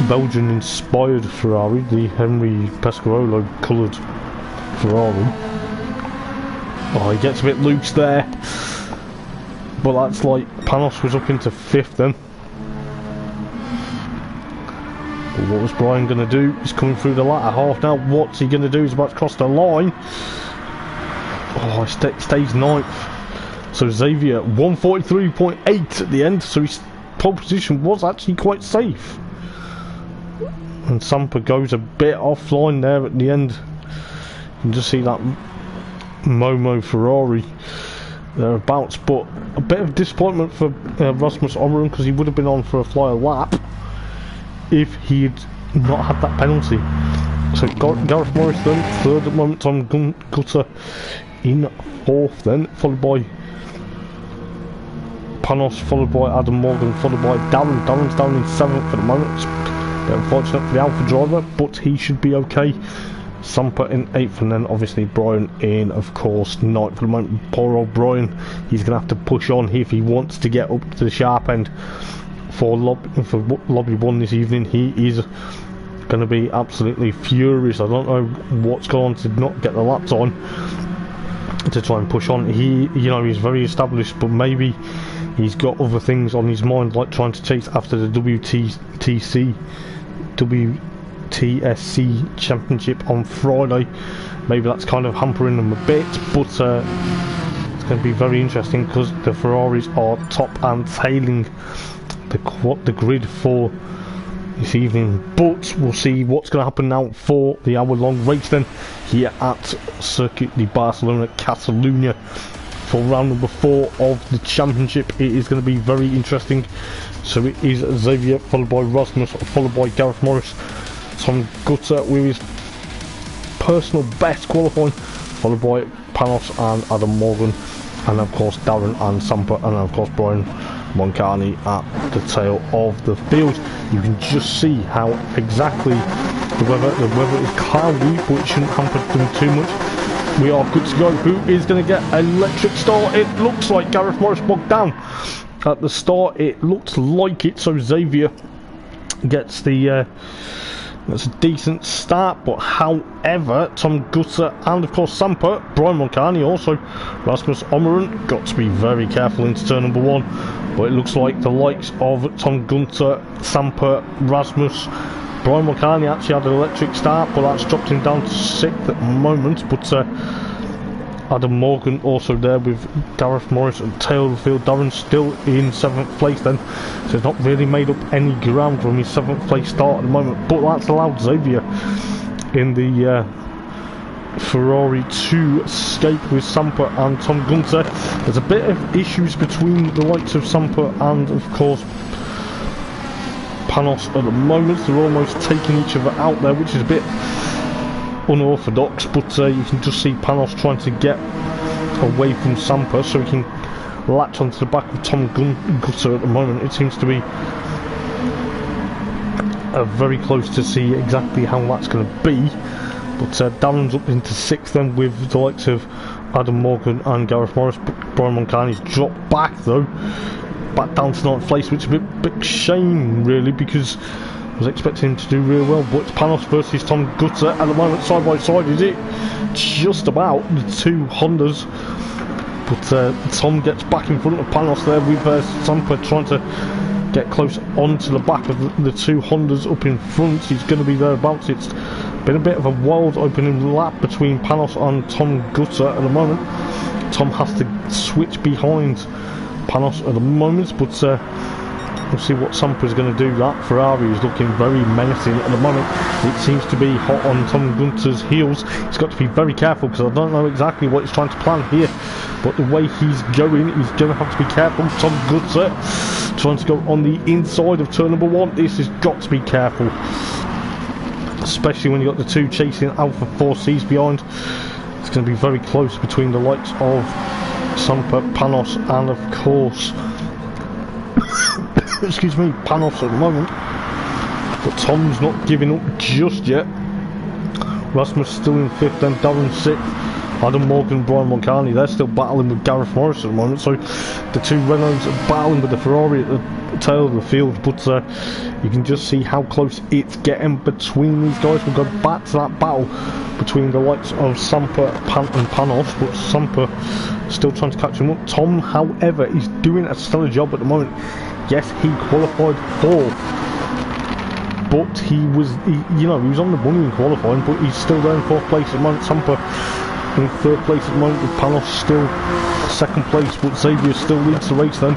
Speaker 1: Belgian-inspired Ferrari, the Henry Pescarolo coloured Ferrari. Oh, he gets a bit loose there, but that's like Panos was up into 5th then. But what was Brian going to do? He's coming through the latter half now. What's he going to do? He's about to cross the line. Oh, he stays 9th. So Xavier 143.8 at the end, so his pole position was actually quite safe. And Sampa goes a bit offline there at the end. You can just see that Momo Ferrari thereabouts, but a bit of disappointment for Rasmus Omeron, because he would have been on for a flyer lap if he had not had that penalty. So Gareth Morris then 3rd at the moment, Tom Gutter in 4th then, followed by Panos, followed by Adam Morgan, followed by Darren. Darren's down in 7th at the moment. It's a bit unfortunate for the Alpha driver, but he should be okay. Sampa in 8th, and then obviously Brian in, of course, 9th at the moment. Poor old Brian, he's going to have to push on if he wants to get up to the sharp end for Lobby 1 this evening. He is going to be absolutely furious. I don't know what's going on to not get the laps on to try and push on. He, you know, he's very established, but maybe he's got other things on his mind, like trying to chase after the WTSC Championship on Friday. Maybe that's kind of hampering them a bit, but it's going to be very interesting because the Ferraris are top and tailing the grid for this evening. But we'll see what's going to happen now for the hour-long race then here at Circuit de Barcelona Catalunya for round number 4 of the championship. It is going to be very interesting. So it is Xavier, followed by Rasmus, followed by Gareth Morris, Tom Gutter with his personal best qualifying, followed by Panos and Adam Morgan, and of course Darren and Sampa, and of course Brian Moncani at the tail of the field. You can just see how exactly the weather is cloudy, but it shouldn't hamper them too much. We are good to go. Who is going to get electric start? It looks like Gareth Morris bogged down at the start. It looks like it. So Xavier gets the that's a decent start, but however, Tom Gutter and of course Sampa, Brian Moncani, also Rasmus Omeron, got to be very careful into turn number 1. But it looks like the likes of Tom Gutter, Sampa, Rasmus, Brian Moncani actually had an electric start, but that's dropped him down to 6th at the moment. But Adam Morgan also there with Gareth Morris and tail of the field. Darren still in 7th place then, so he's not really made up any ground from his 7th place start at the moment. But that's allowed Xavier in the Ferrari to escape with Sampa and Tom Gunther. There's a bit of issues between the likes of Sampa and of course Panos at the moment. They're almost taking each other out there, which is a bit unorthodox, but you can just see Panos trying to get away from Sampa so he can latch onto the back of Tom Gutter at the moment. It seems to be very close to see exactly how that's going to be. But Darren's up into 6th then with the likes of Adam Morgan and Gareth Morris. Brian Moncani's dropped back though, back down to 9th place, which is a bit shame really, because I was expecting him to do really well. But it's Panos versus Tom Gutter at the moment, side by side, is it? Just about, the two Hondas. But Tom gets back in front of Panos there with Sampa trying to get close onto the back of the two Hondas up in front. He's going to be thereabouts. It's been a bit of a wild opening lap between Panos and Tom Gutter at the moment. Tom has to switch behind Panos at the moment, but we'll see what Sampa's going to do. That Ferrari is looking very menacing at the moment. It seems to be hot on Tom Gunter's heels. He's got to be very careful because I don't know exactly what he's trying to plan here, but the way he's going, he's going to have to be careful. Tom Gunter trying to go on the inside of turn number 1. This has got to be careful, especially when you've got the two chasing Alpha 4Cs behind. It's going to be very close between the likes of Sampa, Panos and of course excuse me, Panos at the moment. But Tom's not giving up just yet. Rasmus still in 5th, then Darren 6th, Adam Morgan and Brian Moncani, they're still battling with Gareth Morris at the moment, so the two Renaults are battling with the Ferrari at the tail of the field, but you can just see how close it's getting between these guys. We'll go back to that battle between the likes of Samper and Panos, but Samper still trying to catch him up. Tom, however, is doing a stellar job at the moment. Yes, he qualified fourth, but he was on the money in qualifying, but he's still there in fourth place at the moment. Samper in third place at the moment, with Panos still second place, but Xavier still leads the race then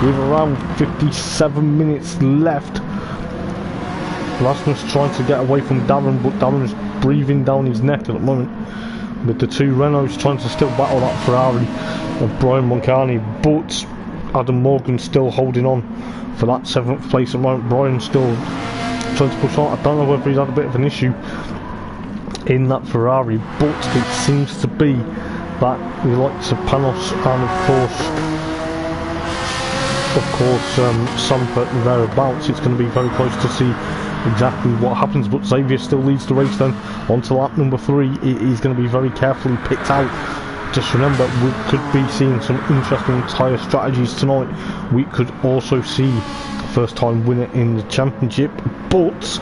Speaker 1: with around 57 minutes left. Rasmus trying to get away from Darren, but Darren's breathing down his neck at the moment, with the two Renaults trying to still battle that Ferrari of Brian Moncani, but Adam Morgan still holding on for that 7th place at the moment. Brian still trying to push on. I don't know whether he's had a bit of an issue in that Ferrari, but it seems to be that the likes of Panos and of course Samper thereabouts, it's going to be very close to see exactly what happens. But Xavier still leads the race then onto lap number 3. It is going to be very carefully picked out. Just remember, we could be seeing some interesting tyre strategies tonight. We could also see first time winner in the championship, but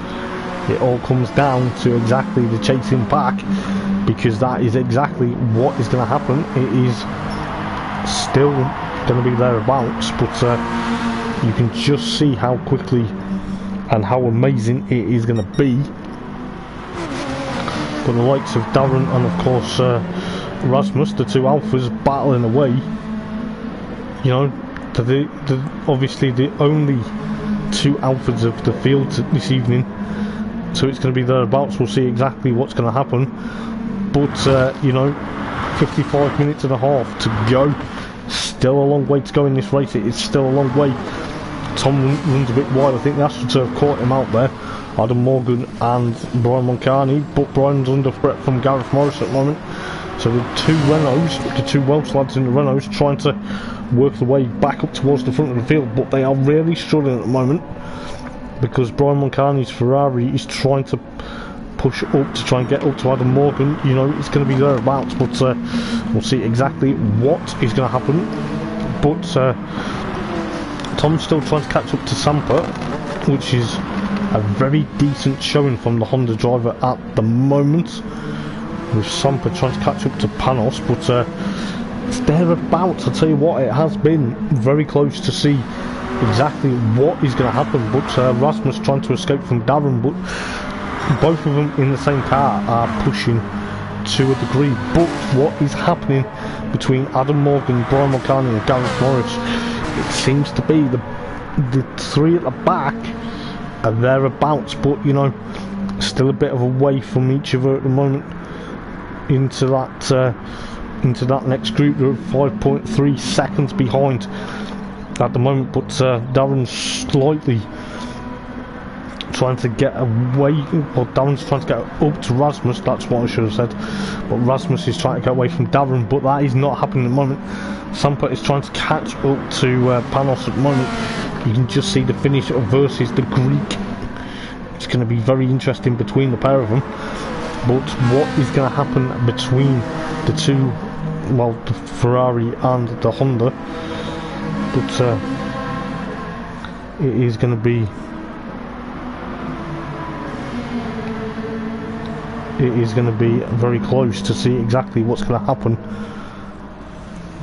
Speaker 1: it all comes down to exactly the chasing back, because that is exactly what is going to happen. It is still going to be thereabouts, but you can just see how quickly and how amazing it is going to be. But the likes of Darren and of course Rasmus, the two alphas, battling away. Obviously the only two alphas of the field this evening, so it's going to be thereabouts. We'll see exactly what's going to happen, but 55 minutes and a half to go. Still a long way to go in this race. It is still a long way. Tom runs a bit wide. I think the AstroTurf have caught him out there, Adam Morgan and Brian Moncani, but Brian's under threat from Gareth Morris at the moment. So the two Renaults, the two Welsh lads in the Renaults, trying to work their way back up towards the front of the field, but they are really struggling at the moment, because Brian Moncani's Ferrari is trying to push up to try and get up to Adam Morgan. It's going to be thereabouts, but we'll see exactly what is going to happen. But Tom's still trying to catch up to Samper, which is a very decent showing from the Honda driver at the moment, with Samper trying to catch up to Panos, but it's thereabouts. I'll tell you what, it has been very close to see exactly what is going to happen. But Rasmus trying to escape from Darren, but both of them in the same car are pushing to a degree. But what is happening between Adam Morgan, Brian Moncani and Gareth Morris, it seems to be the three at the back are thereabouts, but still a bit of a way from each other at the moment into that next group. They're 5.3 seconds behind at the moment, but Darren's slightly trying to get away, or Darren's trying to get up to Rasmus, that's what I should have said, but Rasmus is trying to get away from Darren, but that is not happening at the moment. Samper is trying to catch up to Panos at the moment. You can just see the finish versus the Greek. It's going to be very interesting between the pair of them. But what is going to happen between the two, well, the Ferrari and the Honda, but it is going to be very close to see exactly what's going to happen.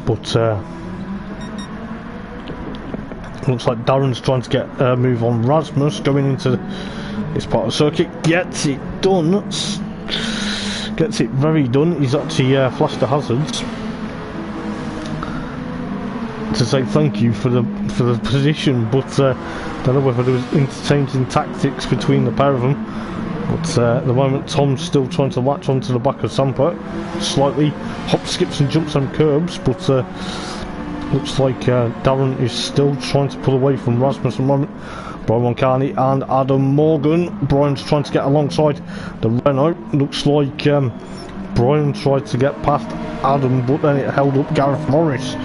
Speaker 1: But looks like Darren's trying to get a move on Rasmus going into this part of the circuit. Gets it done. Gets it very done. He's actually flashed the hazards to say thank you for the position, but don't know whether there was interchanging tactics between the pair of them. But at the moment, Tom's still trying to latch onto the back of Samper, slightly hops, skips and jumps on curbs, but looks like Darren is still trying to pull away from Rasmus at the moment. Brian Moncani and Adam Morgan. Brian's trying to get alongside the Renault. Looks like Brian tried to get past Adam, but then it held up Gareth Morris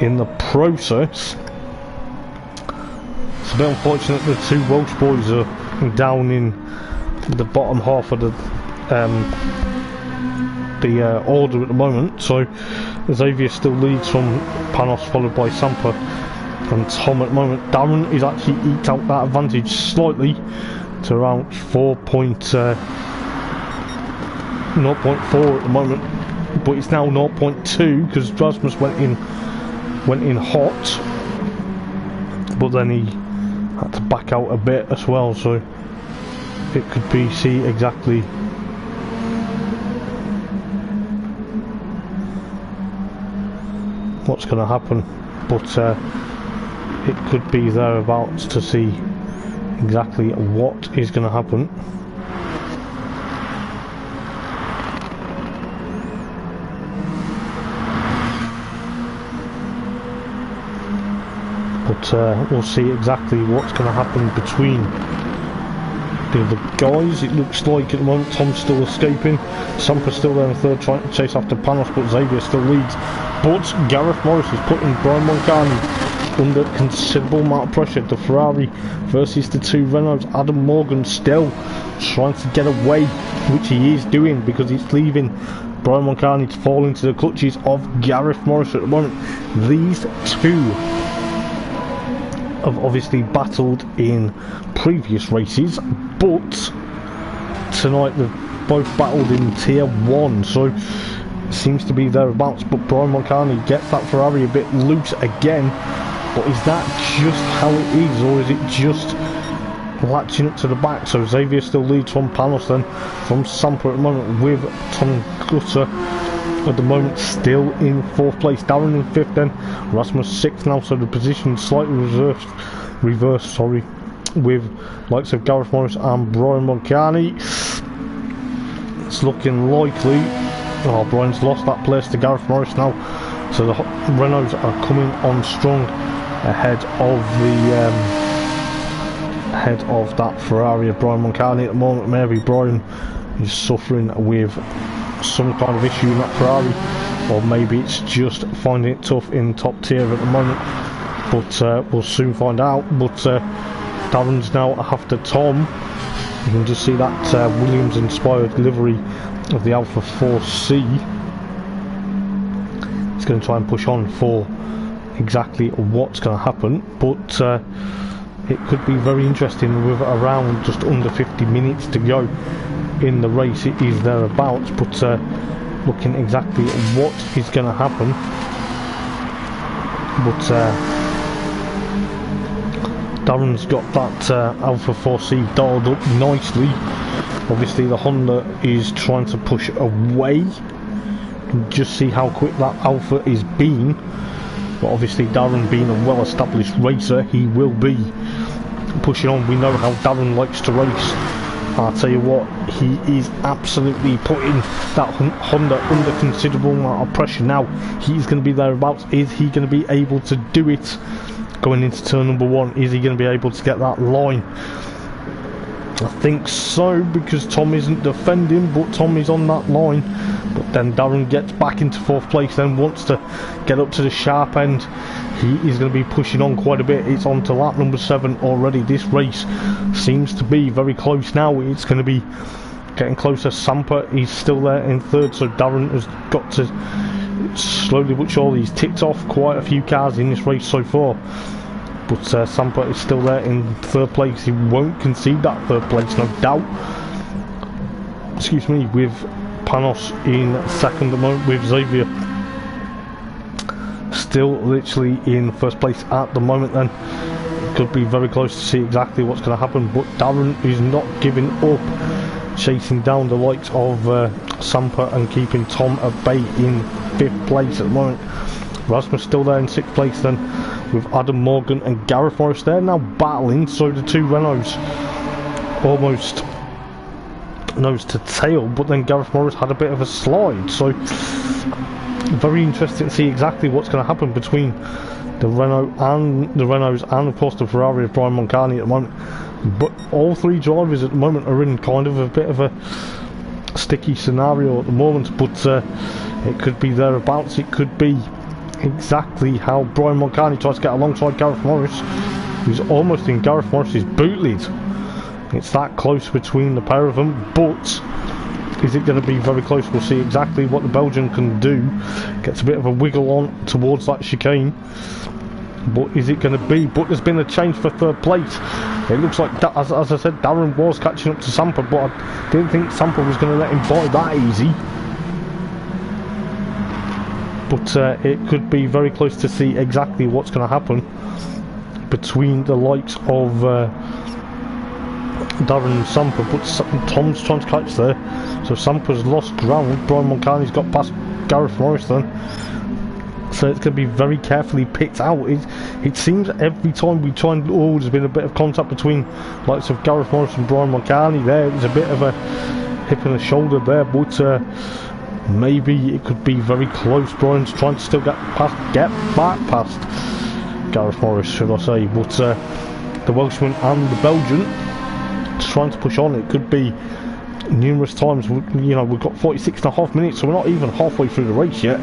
Speaker 1: in the process. It's a bit unfortunate the two Welsh boys are down in the bottom half of the the order at the moment. So Xavier still leads from Panos, followed by Sampa and Tom at the moment. Darren is actually eked out that advantage slightly to around 0.4 at the moment, but it's now 0.2 because Rasmus went in hot, but then he had to back out a bit as well, so it could be see exactly what's going to happen, but it could be thereabouts to see exactly what is going to happen. But we'll see exactly what's going to happen between the other guys. It looks like at the moment Tom's still escaping, Sampa's still there in third trying to chase after Panos, but Xavier still leads. But Gareth Morris is putting Brian Moncani under considerable amount of pressure. The Ferrari versus the two Renaults. Adam Morgan still trying to get away, which he is doing because he's leaving Brian Moncani to fall into the clutches of Gareth Morris at the moment. These two have obviously battled in previous races, but tonight they've both battled in tier 1, so it seems to be thereabouts. But Brian Moncani gets that Ferrari a bit loose again, but is that just how it is, or is it just latching up to the back? So Xavier still leads from Panos, then from Sampa at the moment, with Tom Gutter at the moment still in 4th place. Darren in 5th, then Rasmus 6th now, so the position slightly reversed, with likes of Gareth Morris and Brian Moncani. It's looking likely, oh, Brian's lost that place to Gareth Morris now, so the Renaults are coming on strong ahead of that Ferrari of Brian Moncani at the moment. Maybe Brian is suffering with some kind of issue in that Ferrari, or maybe it's just finding it tough in top tier at the moment, but we'll soon find out. But Darren's now after Tom. You can just see that Williams inspired livery of the Alpha 4C. He's going to try and push on for exactly what's going to happen, but it could be very interesting with around just under 50 minutes to go in the race. It is thereabouts, but looking exactly what is going to happen. But Darren's got that Alpha 4C dialed up nicely. Obviously the Honda is trying to push away. Just see how quick that Alpha is being. But obviously Darren being a well-established racer, he will be pushing on. We know how Darren likes to race. I'll tell you what, he is absolutely putting that Honda under considerable amount of pressure now. He's going to be thereabouts. Is he going to be able to do it going into turn number 1? Is he going to be able to get that line? I think so, because Tom isn't defending, but Tom is on that line. But then Darren gets back into 4th place, then wants to get up to the sharp end. He is going to be pushing on quite a bit. It's on to lap number 7 already. This race seems to be very close now. It's going to be getting closer. Sampa is still there in 3rd, so Darren has got to slowly but surely, he's ticked off quite a few cars in this race so far. But Sampa is still there in 3rd place. He won't concede that 3rd place, no doubt. Excuse me, with Panos in 2nd at the moment, with Xavier still literally in 1st place at the moment. Then it could be very close to see exactly what's going to happen, but Darren is not giving up, chasing down the likes of Sampa and keeping Tom at bay in 5th place at the moment. Rasmus still there in 6th place, then with Adam Morgan and Gareth Morris there now battling. So the two Renaults almost nose to tail, but then Gareth Morris had a bit of a slide. So very interesting to see exactly what's going to happen between the Renaults and of course the Ferrari of Brian Moncani at the moment. But all 3 drivers at the moment are in kind of a bit of a sticky scenario at the moment, but it could be thereabouts. It could be exactly how Brian Moncani tries to get alongside Gareth Morris, who's almost in Gareth Morris's boot lead. It's that close between the pair of them, but is it going to be very close? We'll see exactly what the Belgian can do. Gets a bit of a wiggle on towards that chicane. What is it going to be? But there's been a change for third place. It looks like, as I said, Darren was catching up to Sampa, but I didn't think Sampa was going to let him by that easy. But it could be very close to see exactly what's going to happen between the likes of Darren and Sampa. But Tom's trying to catch there, so Sampa's lost ground. Brian Mulcahy's got past Gareth Morris then. So it's going to be very carefully picked out. It seems every time we try and... Oh, there's been a bit of contact between likes of Gareth Morris and Brian Mulcahy there. There's a bit of a hip and a shoulder there, but maybe it could be very close. Brian's trying to still get back past Gareth Morris, should I say. But the Welshman and the Belgian trying to push on. It could be numerous times. You know, we've got 46.5 minutes, so we're not even halfway through the race yet.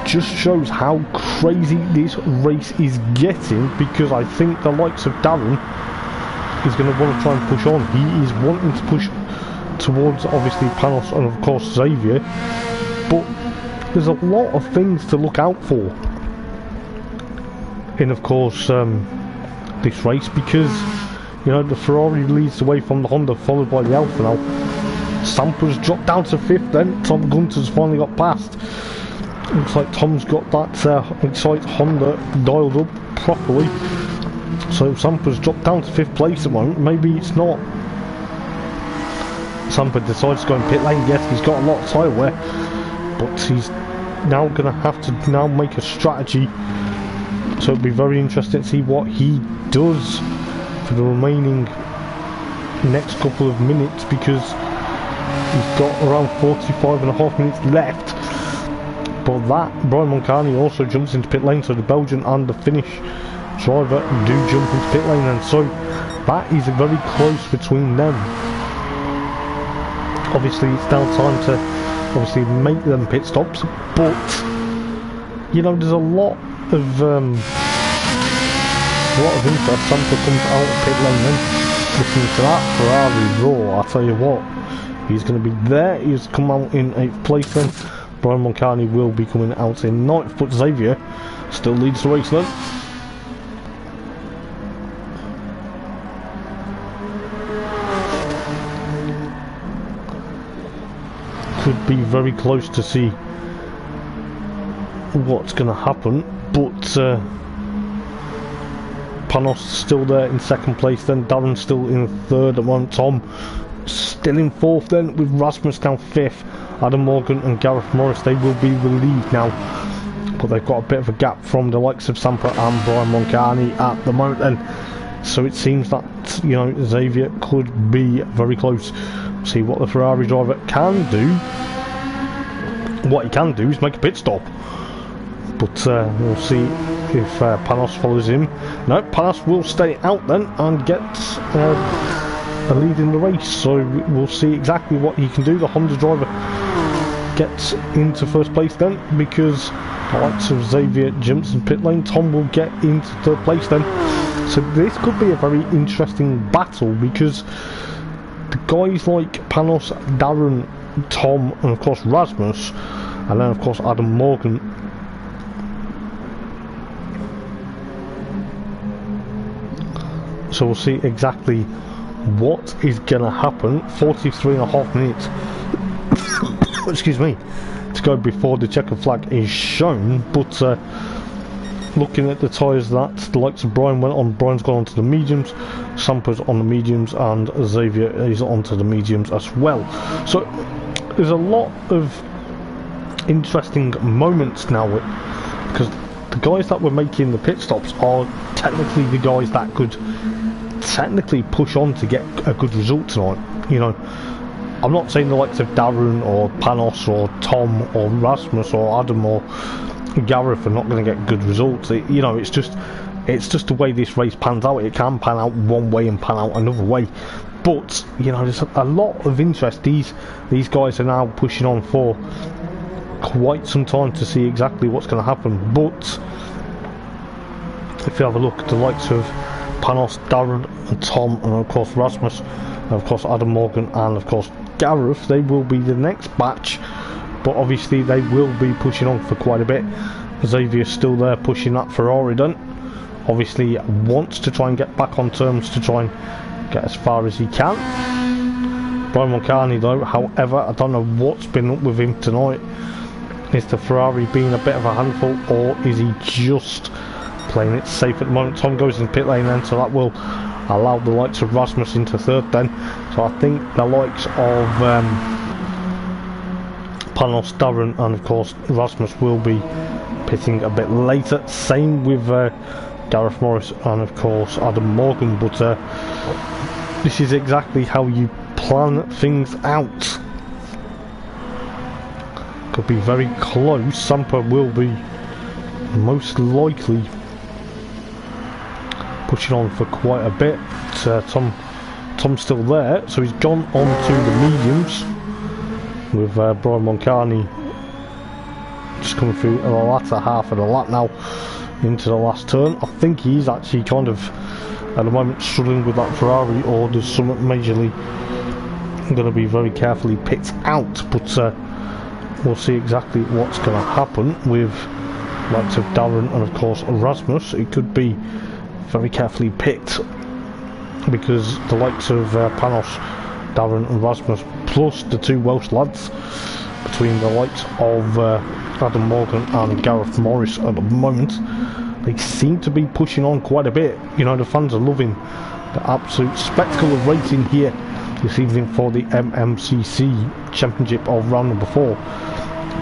Speaker 1: Just shows how crazy this race is getting, because I think the likes of Darren is going to want to try and push on. He is wanting to push towards obviously Panos and of course Xavier, but there's a lot of things to look out for in of course this race, because you know the Ferrari leads away from the Honda, followed by the Alfa now. Sampa's dropped down to 5th then. Tom Gunter's finally got past. Looks like Tom's got that Excite Honda dialed up properly. So Sampa's dropped down to 5th place at the moment. Maybe it's not. Sampa decides to go in pit lane. Yes, he's got a lot of tyre wear, but he's now going to have to now make a strategy. So it'll be very interesting to see what he does for the remaining next couple of minutes, because he's got around 45.5 minutes left. But that, Brian Mulcahy also jumps into pit lane, so the Belgian and the Finnish driver do jump into pit lane, and so that is very close between them. Obviously it's now time to obviously make them pit stops, but you know there's a lot of interest. Sampa comes out of pit lane then, listening to that Ferrari roar. I tell you what, he's going to be there. He's come out in 8th place then. Brian Mulcahy will be coming out in 9th, but Xavier still leads the race then. Could be very close to see what's going to happen, but Panos still there in 2nd place then. Darren still in 3rd at the moment. Tom still in 4th then, with Rasmus down 5th. Adam Morgan and Gareth Morris, they will be relieved now, but they've got a bit of a gap from the likes of Sampa and Brian Mulcahy at the moment then. So it seems that, you know, Xavier could be very close. See what the Ferrari driver can do. What he can do is make a pit stop, but we'll see if Panos follows him. No, Panos will stay out then and get a lead in the race, so we'll see exactly what he can do. The Honda driver gets into 1st place then, because the likes of Xavier jumps in pit lane. Tom will get into 3rd place then. So this could be a very interesting battle, because the guys like Panos, Darren, Tom and of course Rasmus, and then of course Adam Morgan, so we'll see exactly what is gonna happen. 43.5 minutes excuse me, to go before the checkered flag is shown. But looking at the tyres that the likes of Brian went on, Brian's gone onto the mediums, Sampa's on the mediums, and Xavier is onto the mediums as well. So there's a lot of interesting moments now, because the guys that were making the pit stops are technically the guys that could technically push on to get a good result tonight. You know, I'm not saying the likes of Darren or Panos or Tom or Rasmus or Adam or Gareth are not going to get good results. You know, it's just the way this race pans out. It can pan out one way and pan out another way, but you know, there's a lot of interest. These guys are now pushing on for quite some time to see exactly what's going to happen. But if you have a look at the likes of Panos, Darren and Tom, and of course Rasmus, and of course Adam Morgan, and of course Gareth, they will be the next batch, but obviously they will be pushing on for quite a bit. Xavier's still there pushing that Ferrari done. Obviously wants to try and get back on terms to try and get as far as he can. Brian Mulcahy though, however, I don't know what's been up with him tonight. Is the Ferrari being a bit of a handful, or is he just playing it safe at the moment? Tom goes in pit lane then, so that will allow the likes of Rasmus into third then. So I think the likes of Panos, Darren and of course Rasmus will be pitting a bit later. Same with Gareth Morris and of course Adam Morgan, but this is exactly how you plan things out. Could be very close. Sampa will be most likely pushing on for quite a bit. Tom's still there, so he's gone on to the mediums with Brian Mulcahy just coming through the latter half of the lap now into the last turn. I think he's actually kind of at the moment struggling with that Ferrari, or there's something majorly going to be very carefully picked out, but we'll see exactly what's going to happen with likes of Darren and of course Rasmus. It could be very carefully picked because the likes of Panos, Darren and Rasmus, plus the two Welsh lads between the likes of Adam Morgan and Gareth Morris at the moment, they seem to be pushing on quite a bit. You know, the fans are loving the absolute spectacle of racing here this evening for the MMCC Championship of round number 4,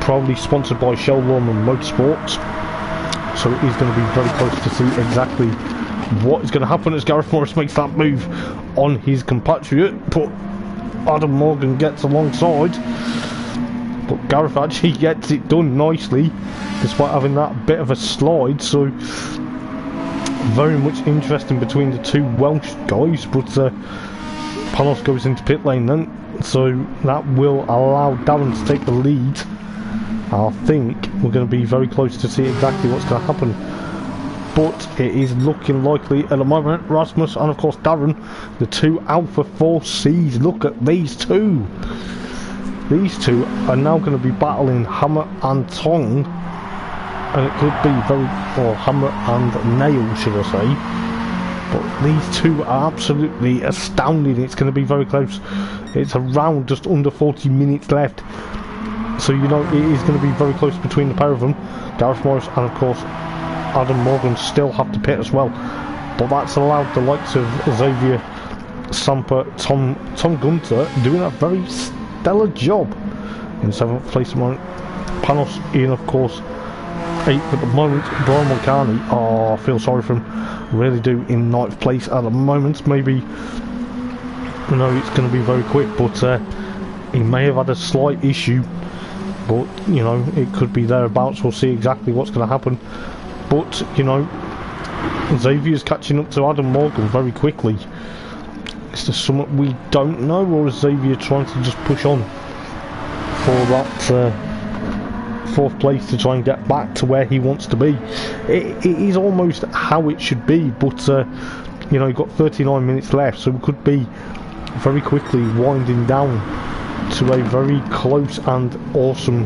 Speaker 1: probably sponsored by Chell, Lawman, Motorsport. So it is going to be very close to see exactly what is going to happen as Gareth Morris makes that move on his compatriot, but Adam Morgan gets alongside, but Gareth actually gets it done nicely despite having that bit of a slide. So very much interesting between the two Welsh guys, but Panos goes into pit lane then, so that will allow Darren to take the lead. I think we're going to be very close to see exactly what's going to happen, but it is looking likely at the moment. Rasmus and of course Darren, the two Alpha 4Cs, look at these two. These two are now going to be battling hammer and tongue, and it could be very, or hammer and nail should I say, but these two are absolutely astounding. It's going to be very close. It's around just under 40 minutes left, so you know it is going to be very close between the pair of them. Gareth Morris and of course Adam Morgan still have to pit as well, but that's allowed the likes of Xavier, Sampa, Tom Gunter doing a very stellar job in 7th place at the moment. Panos in of course 8th at the moment. Brian Mulcahy, oh, I feel sorry for him, really do, in 9th place at the moment. Maybe, you know, it's going to be very quick, but he may have had a slight issue, but you know, it could be thereabouts. We'll see exactly what's going to happen, but you know, Xavier's catching up to Adam Morgan very quickly. Is there something we don't know, or is Xavier trying to just push on for that 4th place to try and get back to where he wants to be? It is almost how it should be, but you know, you've got 39 minutes left, so we could be very quickly winding down to a very close and awesome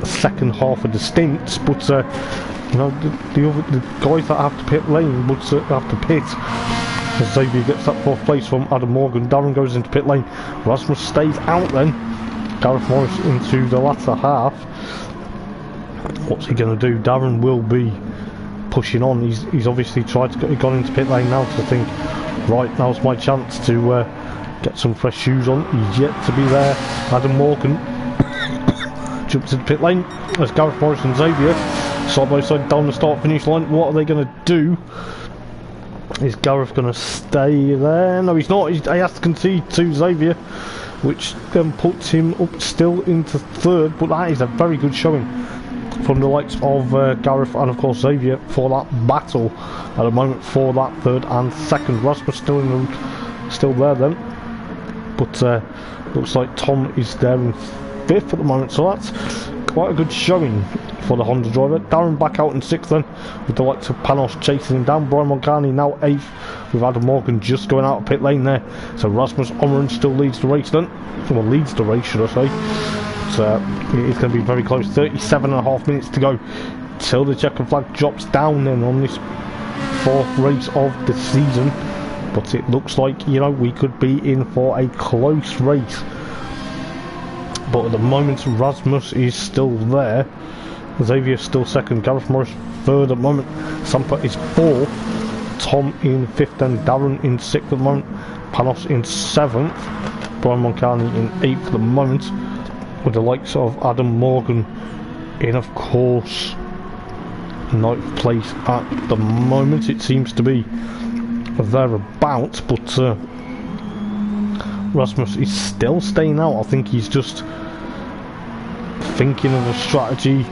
Speaker 1: second half of the stints. But you know, the guys that have to pit lane would have to pit. As Xavier gets that 4th place from Adam Morgan, Darren goes into pit lane, Rasmus stays out then, Gareth Morris into the latter half. What's he going to do? Darren will be pushing on. He's obviously tried to gone into pit lane now to think, right, now's my chance to get some fresh shoes on. He's yet to be there. Adam Morgan jumps into pit lane as Gareth Morris and Xavier side by side down the start finish line. What are they going to do? Is Gareth going to stay there? No, he's not. He has to concede to Xavier, which then puts him up still into 3rd, but that is a very good showing from the likes of Gareth and of course Xavier for that battle at the moment for that 3rd and 2nd. Rasmus still there then, but looks like Tom is there in 5th at the moment, so that's quite a good showing for the Honda driver. Darren back out in 6th then, with the likes of Panos chasing him down. Brian Mulcahy now 8th, with Adam Morgan just going out of pit lane there. So Rasmus Ommeren still leads the race then, well, leads the race should I say. So it's going to be very close. 37.5 minutes to go till the checkered flag drops down then on this 4th race of the season. But it looks like, you know, we could be in for a close race. But at the moment, Rasmus is still there. Xavier's still 2nd. Gareth Morris 3rd at the moment. Sampa is 4th. Tom in 5th and Darren in 6th at the moment. Panos in 7th. Brian Mulcahy in 8th at the moment. With the likes of Adam Morgan in, of course, 9th place at the moment. It seems to be thereabouts, but Rasmus is still staying out. I think he's just thinking of a strategy.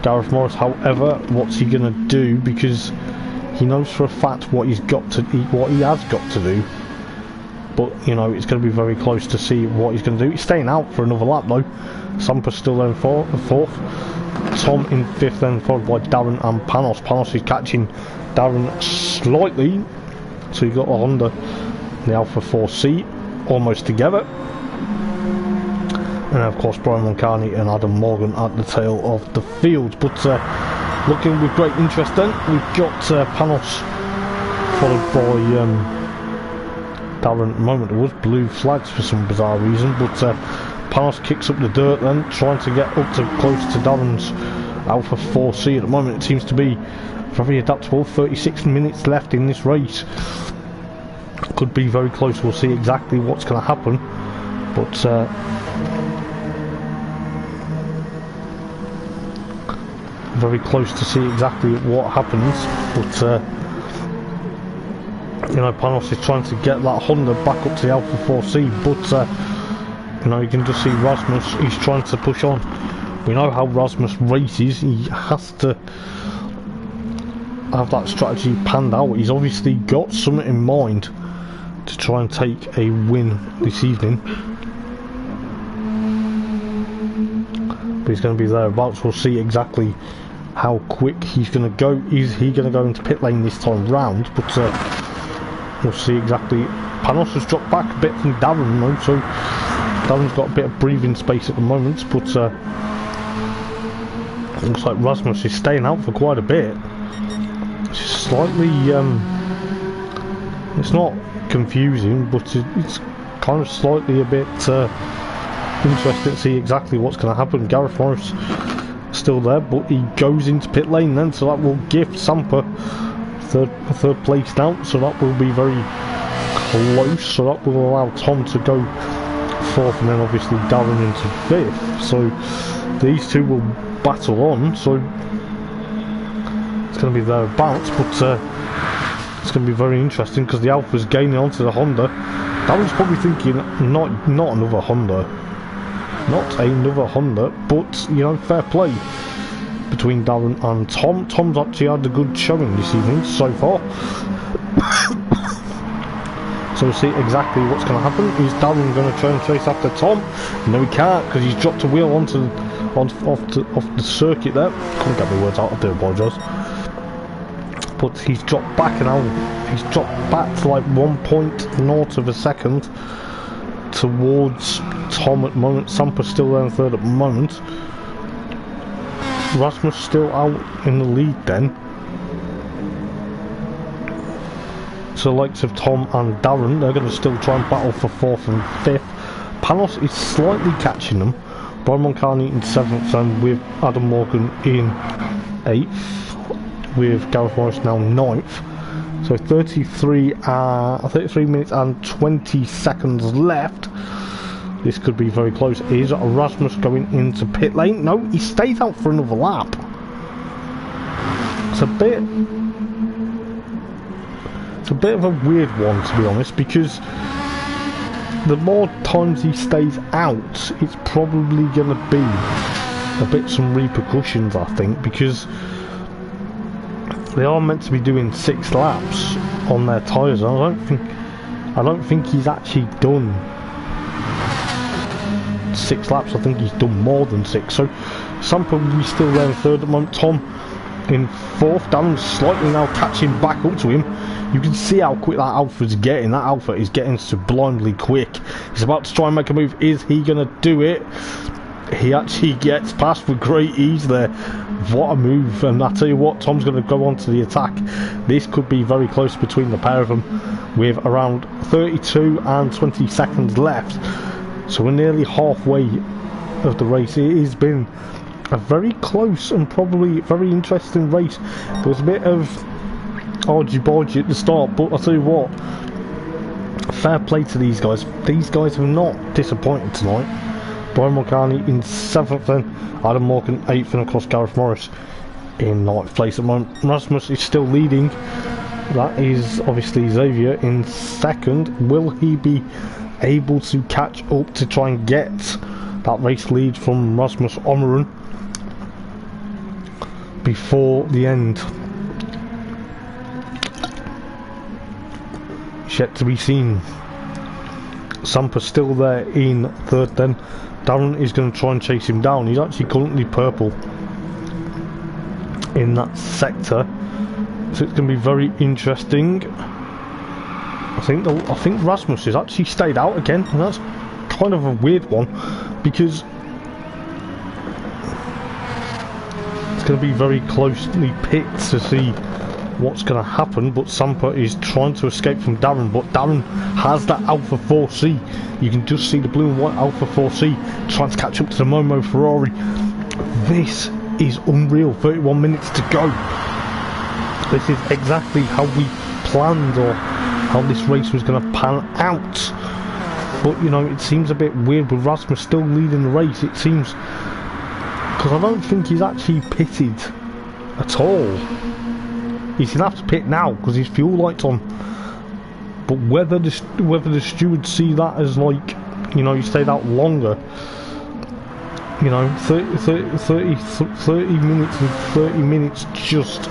Speaker 1: Gareth Morris, however, what's he gonna do? Because he knows for a fact what he's got to, what he has got to do. But you know, it's going to be very close to see what he's going to do. He's staying out for another lap though. Sampa's still there in 4th. Tom in 5th, then followed by Darren and Panos. Panos is catching Darren slightly. So you've got the Honda, the Alpha 4C, almost together. And of course Brian Mulcahy and Adam Morgan at the tail of the field. But looking with great interest then, we've got Panos followed by Darren at the moment. There was blue flags for some bizarre reason, but Panos kicks up the dirt then, trying to get up to close to Darren's Alpha 4C. At the moment it seems to be very adaptable. 36 minutes left in this race. Could be very close. We'll see exactly what's going to happen, but very close to see exactly what happens. But you know, Panos is trying to get that Honda back up to the Alpha 4C, but you know, you can just see Rasmus, he's trying to push on. We know how Rasmus races. He has to have that strategy panned out. He's obviously got something in mind to try and take a win this evening, but he's going to be thereabouts. We'll see exactly how quick he's going to go. Is he going to go into pit lane this time round? But we'll see exactly. Panos has dropped back a bit from Darren though, so Darren's got a bit of breathing space at the moment, but looks like Rasmus is staying out for quite a bit. It's slightly it's not confusing, but it's kind of slightly a bit interesting to see exactly what's going to happen. Gareth Morris still there, but he goes into pit lane then, so that will give Sampa third place now, so that will be very close. So that will allow Tom to go 4th, and then obviously Darren into 5th. So these two will battle on, so it's going to be thereabouts, but it's going to be very interesting because the Alpha's gaining onto the Honda. Darren's probably thinking, not another Honda, but you know, fair play between Darren and Tom. Tom's actually had a good showing this evening so far. So we'll see exactly what's going to happen. Is Darren going to try and chase after Tom? No, he can't, because he's dropped a wheel off the circuit there. Couldn't get my words out, I do apologise. But he's dropped back now. He's dropped back to like 1.0 of a second towards Tom at the moment. Sampa's still there in 3rd at the moment. Rasmus still out in the lead then. So the likes of Tom and Darren, they're going to still try and battle for 4th and 5th. Panos is slightly catching them. Brian Mulcahy in 7th, and with Adam Morgan in 8th, with Gareth Morris now 9th. So 33 minutes and 20 seconds left. This could be very close. Is Rasmus going into pit lane? No, he stays out for another lap. It's a bit of a weird one, to be honest, because the more times he stays out, it's probably going to be a bit some repercussions, I think, because they are meant to be doing 6 laps on their tyres. I don't think he's actually done 6 laps. I think he's done more than 6. So Sampa will be still there in third at the moment. Tom in fourth. Darren's slightly now catching back up to him. You can see how quick that Alpha's getting. That Alpha is getting sublimely quick. He's about to try and make a move. Is he going to do it? He actually gets past with great ease there. What a move. And I tell you what, Tom's going to go on to the attack. This could be very close between the pair of them, with around 32 and 20 seconds left. So we're nearly halfway of the race. It has been a very close and probably very interesting race. There was a bit of argy-bargy at the start, but I'll tell you what, fair play to these guys. These guys have not disappointed tonight. Brian Mulcahy in 7th then, Adam Morgan 8th, and of course Gareth Morris in 9th place at the moment. Rasmus is still leading. That is obviously Xavier in 2nd. Will he be able to catch up to try and get that race lead from Rasmus Omeron before the end? It's yet to be seen. Sampa's still there in 3rd then. Darren is going to try and chase him down. He's actually currently purple in that sector, so it's going to be very interesting. I think Rasmus has actually stayed out again, and that's kind of a weird one, because it's going to be very closely picked to see what's going to happen. But Sampa is trying to escape from Darren, but Darren has that Alpha 4C. You can just see the blue and white Alpha 4C trying to catch up to the Momo Ferrari. This is unreal. 31 minutes to go. This is exactly how we planned, or how this race was going to pan out. But you know, it seems a bit weird with Rasmus still leading the race. It seems, because I don't think he's actually pitted at all. He's going to have to pit now because his fuel light's on. But whether the stewards see that as, like, you know, he stayed out longer, you know, 30 minutes and 30 minutes, just,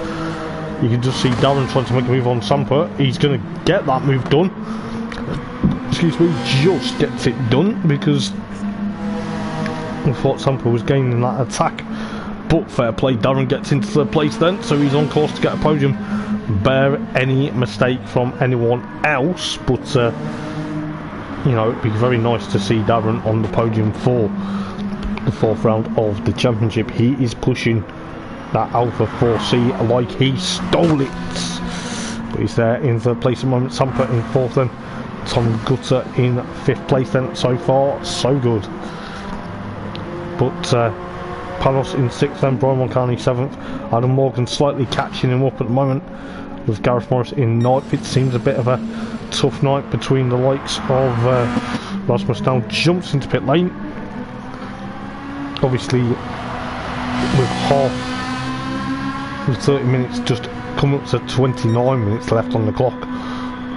Speaker 1: you can just see Darren trying to make a move on Sampa. He's going to get that move done. Excuse me, just gets it done, because I thought Sampa was gaining that attack. But fair play, Darren gets into third place then, so he's on course to get a podium. Bear any mistake from anyone else, but you know, it'd be very nice to see Darren on the podium for the 4th round of the championship. He is pushing that Alpha 4C like he stole it. But he's there in third place at the moment. Sampa in 4th then. Tom Gutter in 5th place then. So far, so good. But Panos in 6th then, Brian Mulcahy 7th, Adam Morgan slightly catching him up at the moment, with Gareth Morris in 9th. It seems a bit of a tough night between the likes of Rasmus now jumps into pit lane. Obviously with 30 minutes just come up to 29 minutes left on the clock,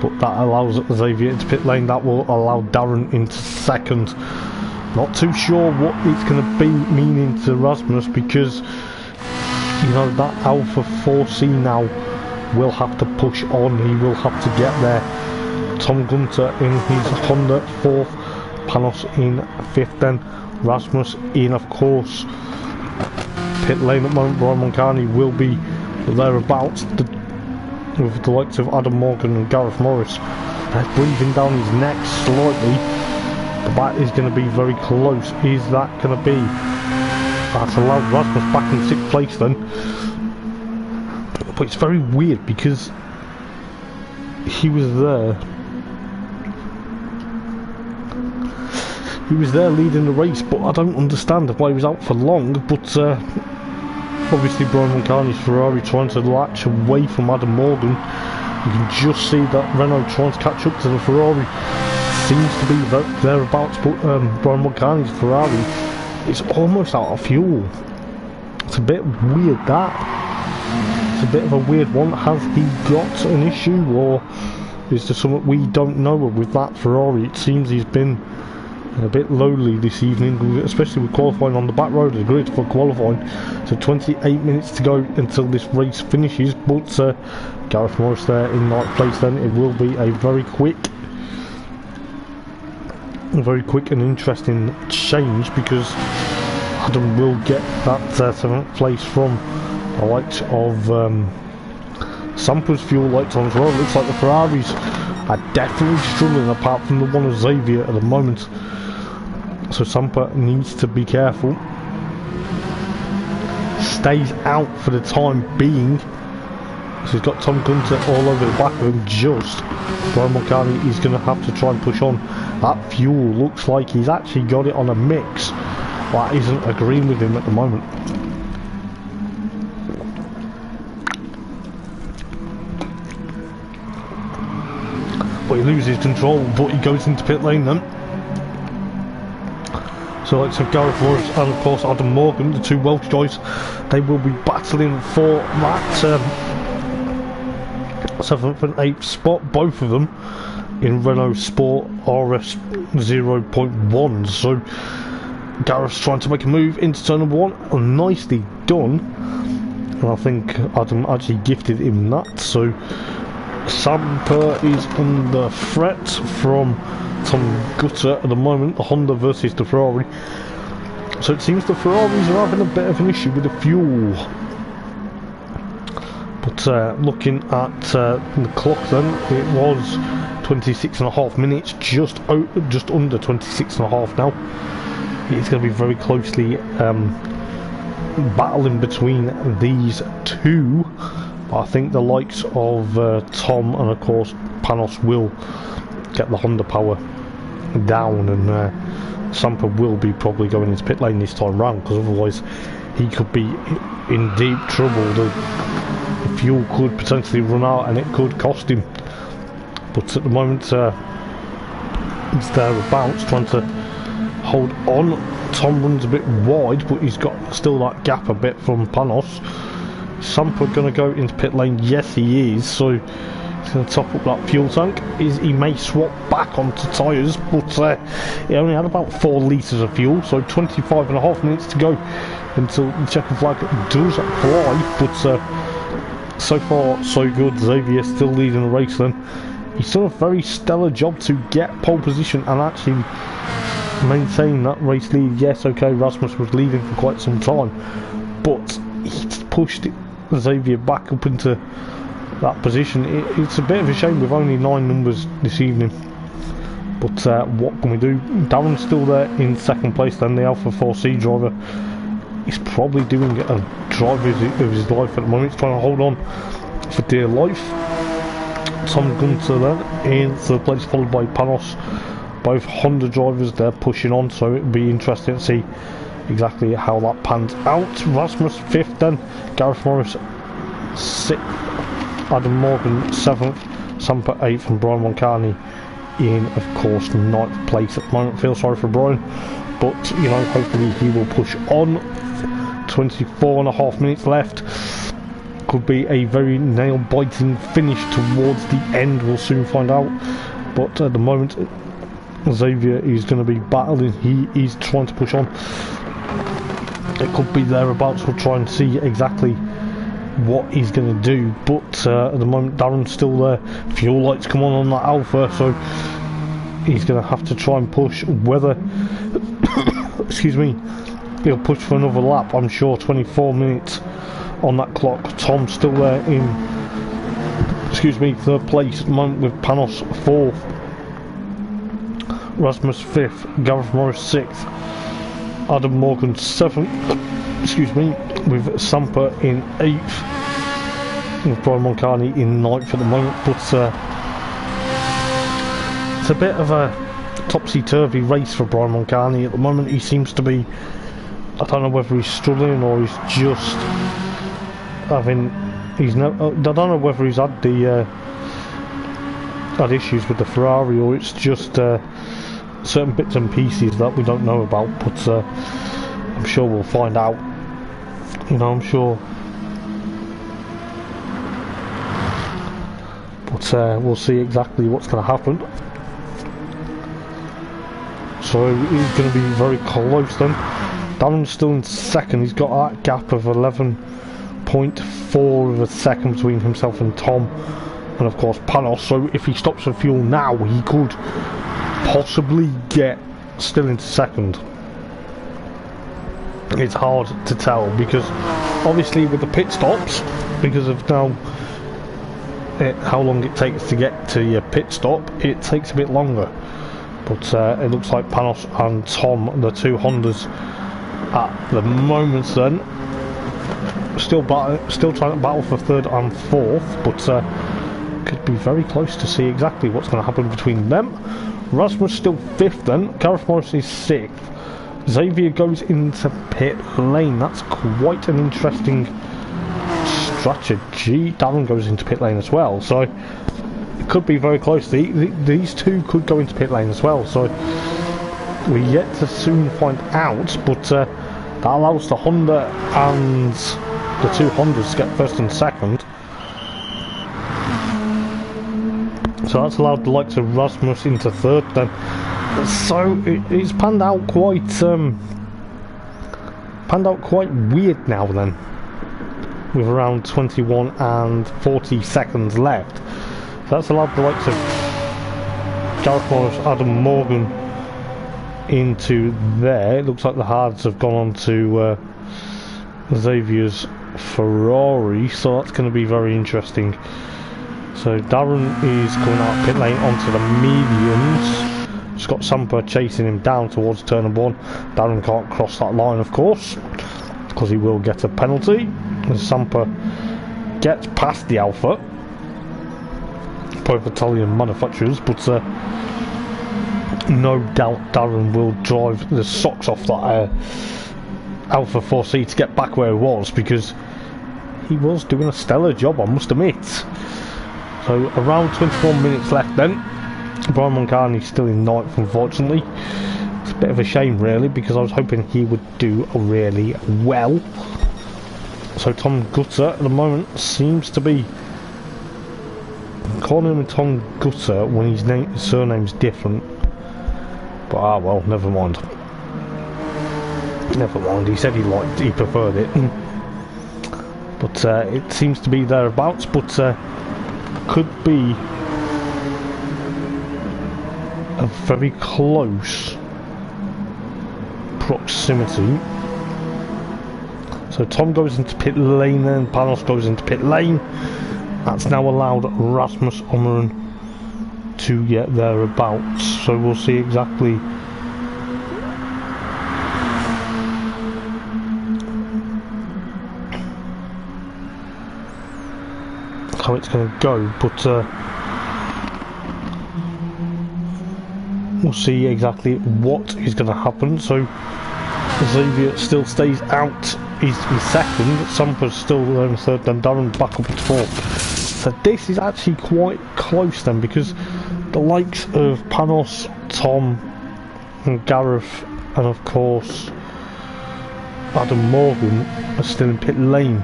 Speaker 1: but that allows Xavier into pit lane. That will allow Darren into 2nd. Not too sure what it's going to be meaning to Rasmus, because you know that Alpha 4C now will have to push on. He will have to get there. Tom Gunter in his Honda 4th, Panos in 5th then, Rasmus in, of course, pit lane at the moment. Brian Mulcahy will be thereabouts with the likes of Adam Morgan and Gareth Morris. They're breathing down his neck slightly. But that is going to be very close. Is that going to be? That's allowed Rasmus back in 6th place then. But it's very weird because he was there. He was there leading the race, but I don't understand why he was out for long. But obviously Brian Mulcahy's Ferrari trying to latch away from Adam Morgan. You can just see that Renault trying to catch up to the Ferrari. Seems to be thereabouts, but Brian Mulcahy's Ferrari is almost out of fuel. It's a bit weird, that. It's a bit of a weird one. Has he got an issue, or is there something we don't know with that Ferrari? It seems he's been a bit lowly this evening, especially with qualifying on the back road of the grid for qualifying. So 28 minutes to go until this race finishes, but Gareth Morris there in 9th place then. It will be a very quick a very quick and interesting change, because Adam will get that 7th place from the likes of Sampa's fuel lights on as well. It looks like the Ferraris are definitely struggling, apart from the one of Xavier at the moment. So Sampa needs to be careful. Stays out for the time being. So he's got Tom Gunter all over the back of him just. Brian Mulcahy is going to have to try and push on. That fuel looks like he's actually got it on a mix. That isn't agreeing with him at the moment. But he loses control, but he goes into pit lane then. So like Gareth Morris and of course Adam Morgan, the two Welsh guys, they will be battling for that 7th and 8th spot, both of them in Renault Sport RS 0.1. So Gareth's trying to make a move into turn number 1, nicely done, and I think Adam actually gifted him that. So Samper is under threat from Tom Gutter at the moment, the Honda versus the Ferrari. So it seems the Ferraris are having a bit of an issue with the fuel. But looking at the clock then, it was 26.5 minutes, just under 26.5 now. It's going to be very closely battling between these two. But I think the likes of Tom and of course Panos will get the Honda power down, and Sampa will be probably going into pit lane this time round, because otherwise he could be in deep trouble. The fuel could potentially run out and it could cost him. But at the moment he's thereabouts trying to hold on. Tom runs a bit wide, but he's got still that gap a bit from Panos. Sampa going to go into pit lane? Yes, he is. So he's going to top up that fuel tank. He may swap back onto tyres, but he only had about 4 litres of fuel, so 25.5 minutes to go until the checkered flag does fly. But so far so good. Xavier still leading the race then. He's done a very stellar job to get pole position and actually maintain that race lead. Yes, okay, Rasmus was leading for quite some time, but he's pushed Xavier back up into that position. It's a bit of a shame with only 9 numbers this evening, but what can we do? Darren's still there in 2nd place then, the Alpha 4C driver. He's probably doing a drive of his life at the moment. He's trying to hold on for dear life. Tom Gunter then in 3rd place, followed by Panos. Both Honda drivers, they're pushing on, so it'll be interesting to see exactly how that pans out. Rasmus 5th then, Gareth Morris 6th, Adam Morgan 7th, Sampa 8th, and Brian Mulcahy in, of course, 9th place at the moment. Feel sorry for Brian, but you know, hopefully he will push on. 24.5 minutes left. Could be a very nail-biting finish towards the end. We'll soon find out. But at the moment, Xavier is going to be battling. He is trying to push on. It could be thereabouts. We'll try and see exactly what he's going to do. But at the moment, Darren's still there. Fuel lights come on that Alpha, so he's going to have to try and push. Whether excuse me, he'll push for another lap, I'm sure. 24 minutes on that clock. Tom still there in, excuse me, 3rd place at the moment with Panos 4th, Rasmus 5th, Gareth Morris 6th, Adam Morgan 7th, excuse me, with Sampa in 8th, with Brian Mulcahy in 9th at the moment. But it's a bit of a topsy-turvy race for Brian Mulcahy at the moment. He seems to be, I don't know whether he's struggling or he's just having, I don't know whether he's had the had issues with the Ferrari, or it's just certain bits and pieces that we don't know about. But I'm sure we'll find out. You know, I'm sure. But we'll see exactly what's going to happen. So he's going to be very close then. Darren's still in 2nd. He's got that gap of 11.4 of a second between himself and Tom, and of course Panos. So if he stops for fuel now, he could possibly get still into second. It's hard to tell because obviously with the pit stops, because of now how long it takes to get to your pit stop, it takes a bit longer. But it looks like Panos and Tom, the two Hondas at the moment then, still trying to battle for third and fourth, but could be very close to see exactly what's going to happen between them. Rasmus still fifth then, Gareth Morris is sixth. Xavier goes into pit lane. That's quite an interesting strategy. Darren goes into pit lane as well, so it could be very close. These two could go into pit lane as well, so we're yet to soon find out, but that allows the Honda and the two Hondas to get first and second. So that's allowed the likes of Rasmus into third then. So it's panned out quite weird now then, with around 21 and 40 seconds left. So that's allowed the likes of Gareth Morris, Adam Morgan into there. It looks like the hards have gone on to Xavier's Ferrari, so that's going to be very interesting. So Darren is going out pit lane onto the mediums. Scott Samper chasing him down towards turn 1. Darren can't cross that line, of course, because he will get a penalty. And Samper gets past the Alpha, both Italian manufacturers, but no doubt Darren will drive the socks off that Alpha 4C to get back where he was, because he was doing a stellar job, I must admit. So around 24 minutes left then. Brian Moncani's still in ninth, unfortunately. It's a bit of a shame really, because I was hoping he would do really well. So Tom Gutter at the moment seems to be calling him Tom Gutter when his surname's different. But well, never mind. Never mind, he said he preferred it. But it seems to be thereabouts, but could be a very close proximity. So Tom goes into pit lane and Panos goes into pit lane. That's now allowed Rasmus Ommeren to get thereabouts. So we'll see exactly how it's going to go, but we'll see exactly what is going to happen. So Xavier still stays out. He's second. Samper's still there in third. Then Darren back up at fourth. So this is actually quite close then, because the likes of Panos, Tom, and Gareth, and of course Adam Morgan are still in pit lane.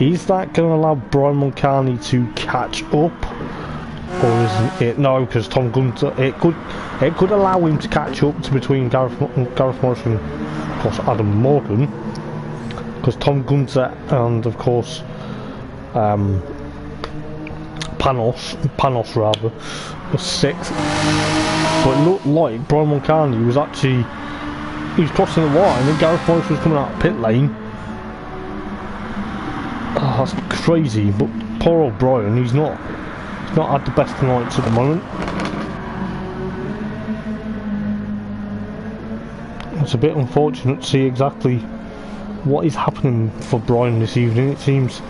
Speaker 1: Is that going to allow Brian Moncani to catch up, or isn't it? No, because Tom Gunter, it could allow him to catch up to between Gareth Morris and of course Adam Morgan, because Tom Gunter and of course Panos rather was sixth. But it looked like Brian Moncani was crossing the line and Gareth Morris was coming out of pit lane. Oh, that's crazy, but poor old Brian, he's not had the best nights at the moment. It's a bit unfortunate to see exactly what is happening for Brian this evening. It seems,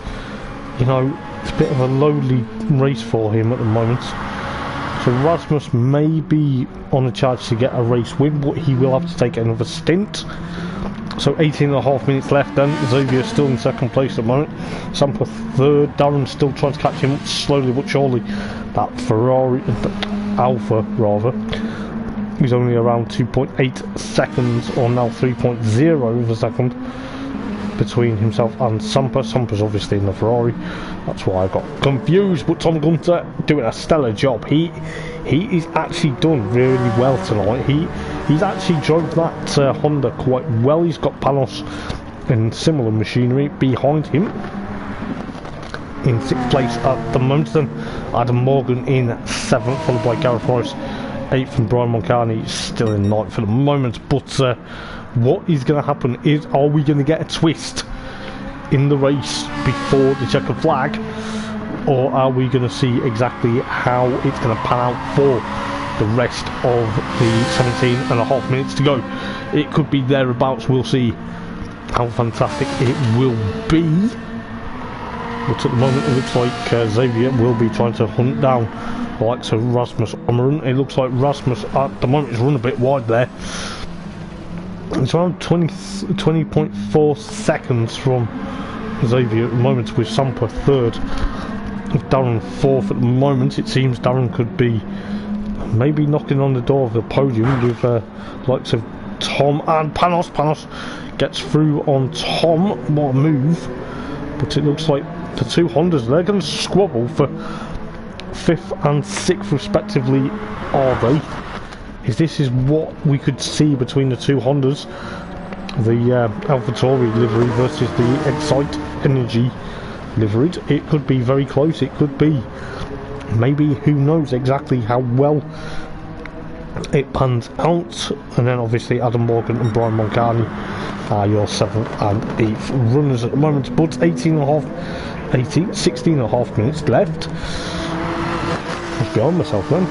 Speaker 1: you know, it's a bit of a lowly race for him at the moment. So Rasmus may be on a charge to get a race win, but he will have to take another stint. So 18.5 minutes left then. Xavier still in second place at the moment. Samper third. Darren still trying to catch him up slowly but surely. That Ferrari, Alpha rather, is only around 2.8 seconds, or now 3.0 of a second, between himself and Samper. Samper's obviously in the Ferrari. That's why I got confused. But Tom Gunter doing a stellar job. He is actually done really well tonight. He's actually drove that Honda quite well. He's got Panos and similar machinery behind him in 6th place at the moment. Then Adam Morgan in 7th, followed by Gareth Morris 8th, and Brian Moncani is still in 9th for the moment. But what is going to happen is, are we going to get a twist in the race before the checkered flag, or are we going to see exactly how it's going to pan out for the rest of the 17.5 minutes to go? It could be thereabouts. We'll see how fantastic it will be. But at the moment it looks like Xavier will be trying to hunt down the likes of Rasmus Ommeren. It looks like Rasmus at the moment is run a bit wide there. It's around 20.4 seconds from Xavier at the moment, with Samper third, with Darren fourth at the moment. It seems Darren could be maybe knocking on the door of the podium with likes of Tom and Panos. Panos gets through on Tom. What a move. But it looks like the two Hondas, they're going to squabble for 5th and 6th respectively, are they? This is what we could see between the two Hondas, the AlphaTauri livery versus the Excite Energy livery. It could be very close. It could be, maybe, who knows exactly how well it pans out. And then obviously Adam Morgan and Brian Moncani are your 7th and 8th runners at the moment. But 16.5 minutes left. I was behind myself then.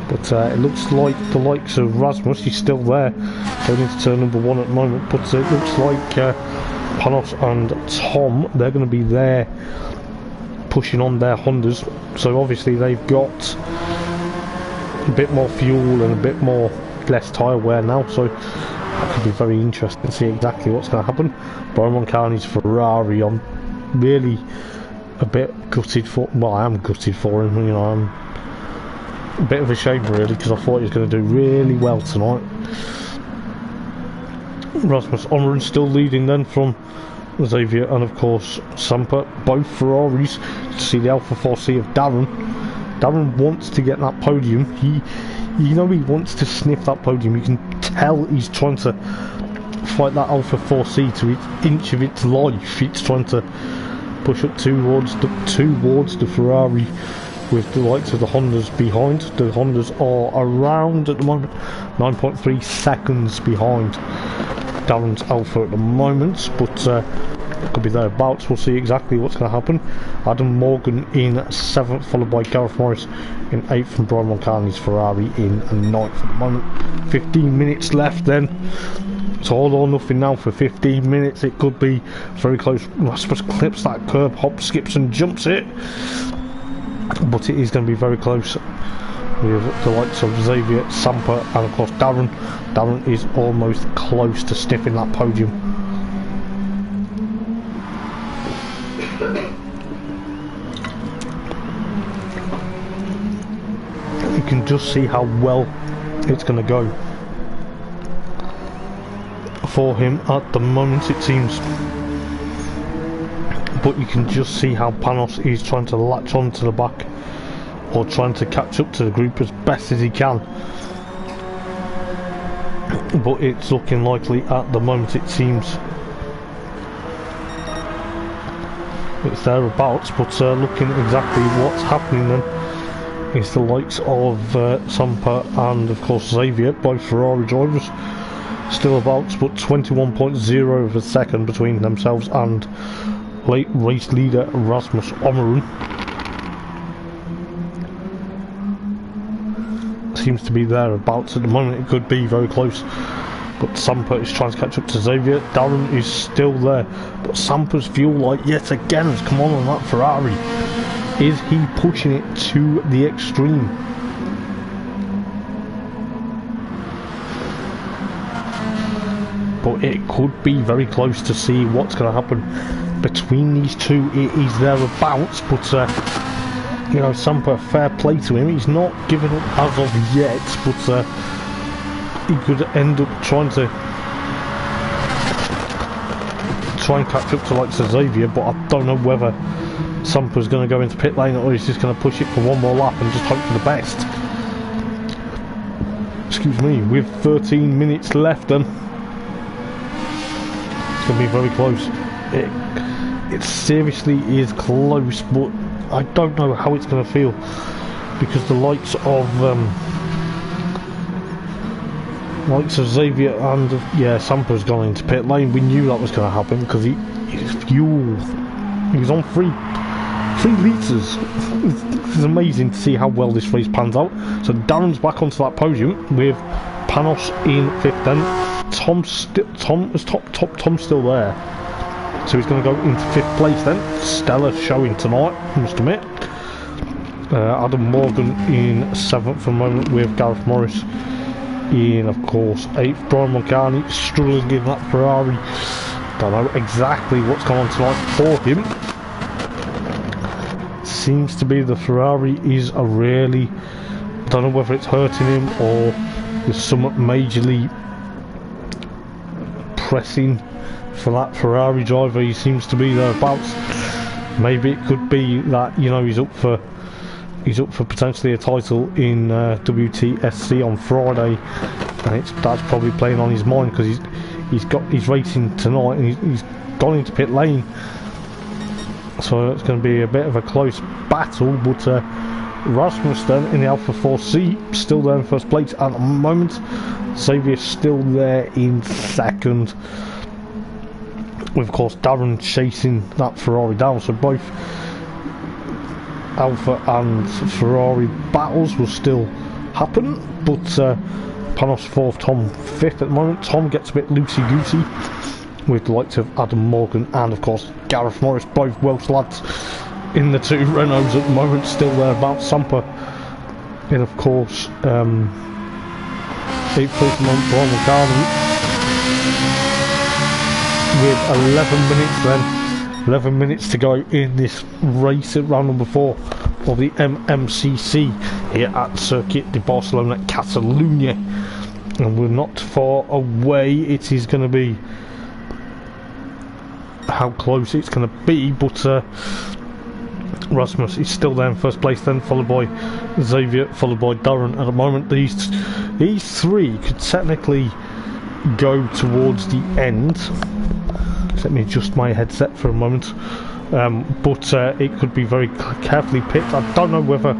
Speaker 1: But it looks like the likes of Rasmus, he's still there, going into turn number 1 at the moment. But it looks like Panos and Tom, they're going to be there pushing on their Hondas. So obviously they've got a bit more fuel and a bit more less tyre wear now. So that could be very interesting to see exactly what's going to happen. Brian Moncani's Ferrari, I'm really a bit gutted for. Well, I am gutted for him. You know, I'm a bit of a shame really, because I thought he was going to do really well tonight. Rasmus Ommeren still leading then from Xavier and of course Samper, both Ferraris. To see the Alpha 4C of Darren. Darren wants to get that podium. He wants to sniff that podium. You can tell he's trying to fight that Alpha 4C to each inch of its life. It's trying to push up towards the Ferrari, with the likes of the Hondas behind. The Hondas are around at the moment 9.3 seconds behind Darren's Alpha at the moment, but it could be thereabouts. We'll see exactly what's going to happen. Adam Morgan in 7th, followed by Gareth Morris in 8th, and Brian Moncani's Ferrari in 9th at the moment. 15 minutes left then. It's all or nothing now for 15 minutes. It could be very close. Rasmus clips that curb, hop, skips and jumps it. But it is going to be very close with the likes of Xavier, Samper and of course Darren. Darren is almost close to sniffing that podium. You can just see how well it's going to go for him at the moment, it seems. But you can just see how Panos is trying to latch on to the back, or trying to catch up to the group as best as he can. But it's looking likely at the moment, it seems. It's thereabouts, but looking at exactly what's happening then is the likes of Samper and of course Xavier, both Ferrari drivers, still about, but 21.0 of a second between themselves and late race leader Rasmus Ommeren. Seems to be thereabouts at the moment. It could be very close, but Samper is trying to catch up to Xavier. Darren is still there, but Samper's fuel light yet again has come on that Ferrari. Is he pushing it to the extreme? But it could be very close to see what's going to happen between these two. It is thereabouts, but you know, Samper, fair play to him. He's not given up as of yet, but he could end up trying and catch up to like Xavier. But I don't know whether Samper's going to go into pit lane, or he's just going to push it for one more lap and just hope for the best. Excuse me. With 13 minutes left, then it's going to be very close. It seriously is close, but I don't know how it's going to feel because the likes of Xavier and yeah, Sampa's gone into pit lane. We knew that was going to happen because his fuel, he was on 3 litres. It's amazing to see how well this race pans out. So Darren's back onto that podium with Panos in 5th. Then Tom's still there, so he's going to go into 5th place. Then stellar showing tonight, I must admit. Adam Morgan in 7th for the moment with Gareth Morris in, of course, 8th. Brian Morgani struggling in that Ferrari. Don't know exactly what's going on tonight for him. Seems to be the Ferrari is a really, don't know whether it's hurting him or there's somewhat majorly pressing for that Ferrari driver. He seems to be thereabouts. Maybe it could be that, you know, he's up for potentially a title in WTSC on Friday, and that's probably playing on his mind because he's racing tonight and he's gone into pit lane. So it's going to be a bit of a close battle, but Rasmus then in the Alpha 4C still there in 1st place at the moment. Xavier still there in 2nd, with of course Darren chasing that Ferrari down. So both Alpha and Ferrari battles will still happen, but Panos 4th, Tom 5th at the moment. Tom gets a bit loosey-goosey with the likes of Adam Morgan and of course Gareth Morris, both Welsh lads in the 2 Renaults at the moment, still there about. Sampa in, of course, 8th place at the moment, Brian McCartney with 11 minutes then. 11 minutes to go in this race at round number 4 of the MMCC here at Circuit de Barcelona, Catalunya. And we're not far away. It is going to be how close it's going to be, but Rasmus is still there in 1st place, then followed by Xavier, followed by Darren at the moment. These 3 could technically go towards the end. Let me adjust my headset for a moment, but it could be very carefully picked. I don't know whether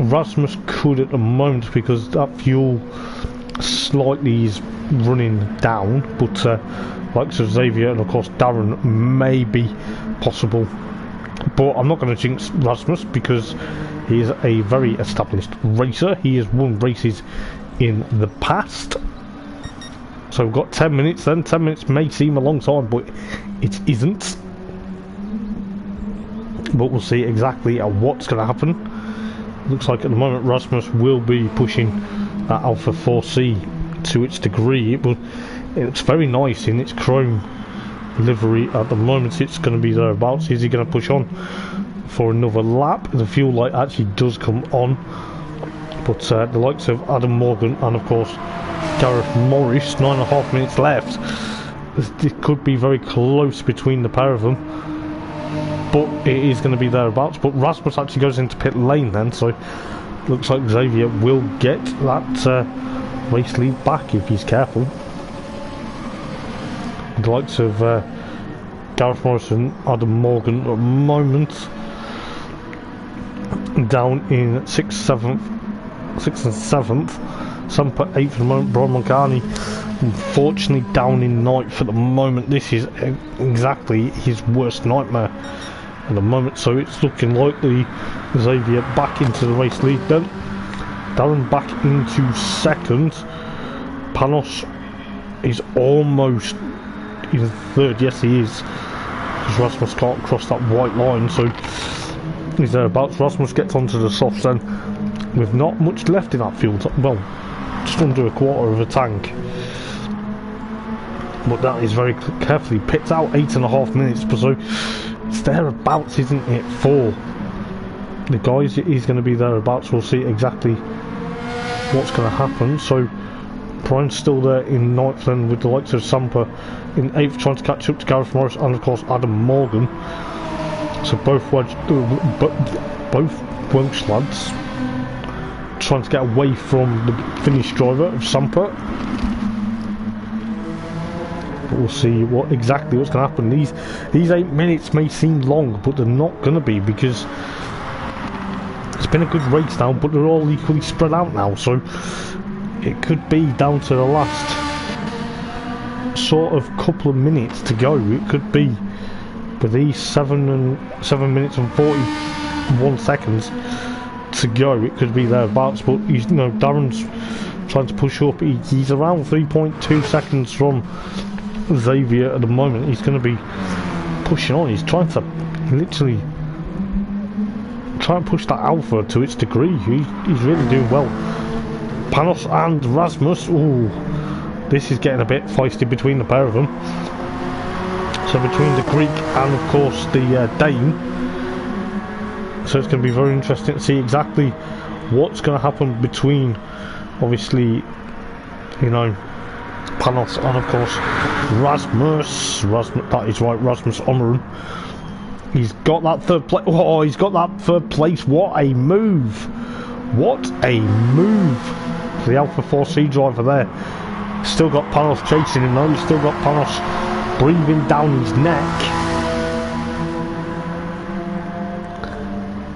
Speaker 1: Rasmus could at the moment because that fuel slightly is running down, but likes of Xavier and of course Darren may be possible, but I'm not going to jinx Rasmus because he is a very established racer. He has won races in the past. So we've got 10 minutes then. 10 minutes may seem a long time, but it isn't. But we'll see exactly what's going to happen. Looks like at the moment Rasmus will be pushing that Alpha 4C to its degree. It's very nice in its chrome livery at the moment. It's going to be thereabouts. Is he going to push on for another lap? The fuel light actually does come on. But the likes of Adam Morgan and of course Gareth Morris, 9.5 minutes left. It could be very close between the pair of them, but it is going to be thereabouts. But Rasmus actually goes into pit lane then, so looks like Xavier will get that race lead back if he's careful. The likes of Gareth Morris and Adam Morgan at the moment down in 6th and 7th. Sampa 8th at the moment. Brian Morgani unfortunately down in 9th at the moment. This is exactly his worst nightmare at the moment, so it's looking likely Xavier back into the race lead then. Darren back into 2nd. Panos is almost in 3rd. Yes, he is, because Rasmus can't cross that white line, so he's thereabouts. Rasmus gets onto the softs then with not much left in that fuel. Well, just under a quarter of a tank, but that is very carefully picked out. 8.5 minutes, so it's thereabouts, isn't it, for the guys? It is going to be thereabouts. We'll see exactly what's going to happen. So Brian's still there in 9th then, with the likes of Sampa in 8th trying to catch up to Gareth Morris and of course Adam Morgan. So both Welsh lads trying to get away from the Finnish driver of Sampa. But we'll see exactly what's going to happen. These 8 minutes may seem long, but they're not going to be, because it's been a good race now, but they're all equally spread out now, so it could be down to the last sort of couple of minutes to go. It could be with these 7 minutes and 41 seconds to go, it could be thereabouts. But he's, you know, Darren's trying to push up. He's around 3.2 seconds from Xavier at the moment. He's going to be pushing on. He's trying to literally try and push that Alpha to its degree. He's really doing well. Panos and Rasmus. Ooh, this is getting a bit feisty between the pair of them. So between the Greek and of course the Dane. So it's going to be very interesting to see exactly what's going to happen between, obviously, you know, Panos and of course Rasmus. That is right, Rasmus Omeron. He's got that third place. Oh, he's got that third place. What a move! What a move for the Alpha 4C driver there. Still got Panos chasing him though. He's still got Panos breathing down his neck.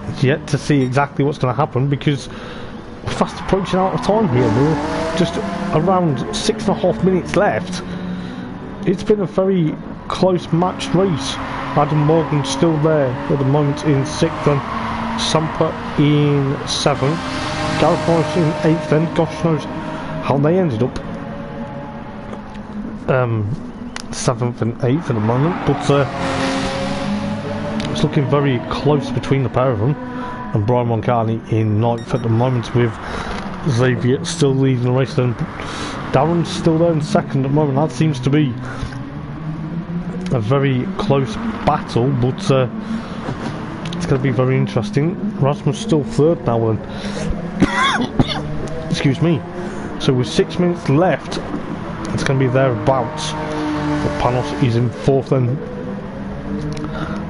Speaker 1: It's yet to see exactly what's going to happen, because we're fast approaching out of time here. We're just around 6.5 minutes left. It's been a very close matched race. Adam Morgan still there at the moment in 6th, and Sampa in 7th. Gareth Morris in 8th, then gosh knows how they ended up 7th and 8th at the moment, but it's looking very close between the pair of them. And Brian Moncani in 9th at the moment, with Xavier still leading the race. Then Darren's still there in 2nd at the moment. That seems to be a very close battle, but it's going to be very interesting. Rasmus still 3rd now, and excuse me. So with 6 minutes left, it's going to be thereabouts. But Panos is in 4th, then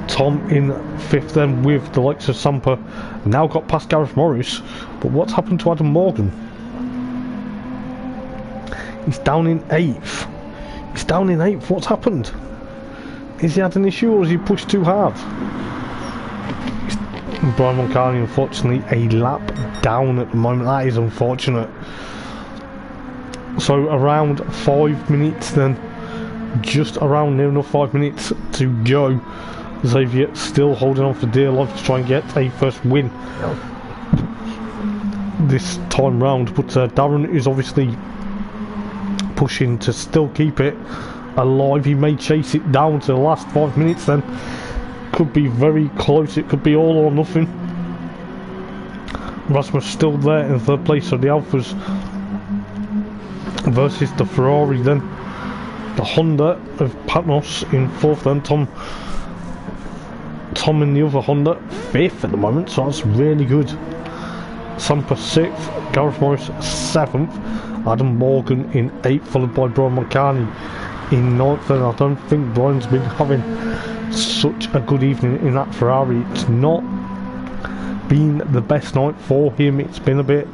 Speaker 1: Tom in 5th, then with the likes of Sampa now got past Gareth Morris. But what's happened to Adam Morgan? He's down in 8th. He's down in 8th. What's happened? Has he had an issue, or has he pushed too hard? Brian Moncani, unfortunately, a lap down at the moment. That is unfortunate. So around 5 minutes then, just around near enough 5 minutes to go. Xavier still holding on for dear life to try and get a first win this time round, but Darren is obviously pushing to still keep it alive. He may chase it down to the last 5 minutes then. Could be very close. It could be all or nothing. Rasmus still there in 3rd place, so the Alphas versus the Ferrari, then the Honda of Panos in 4th, then Tom in the other Honda 5th at the moment, so that's really good. Sampa 6th, Gareth Morris 7th, Adam Morgan in 8th, followed by Brian Moncani in 9th. And I don't think Brian's been having such a good evening in that Ferrari. It's not been the best night for him. It's been a bit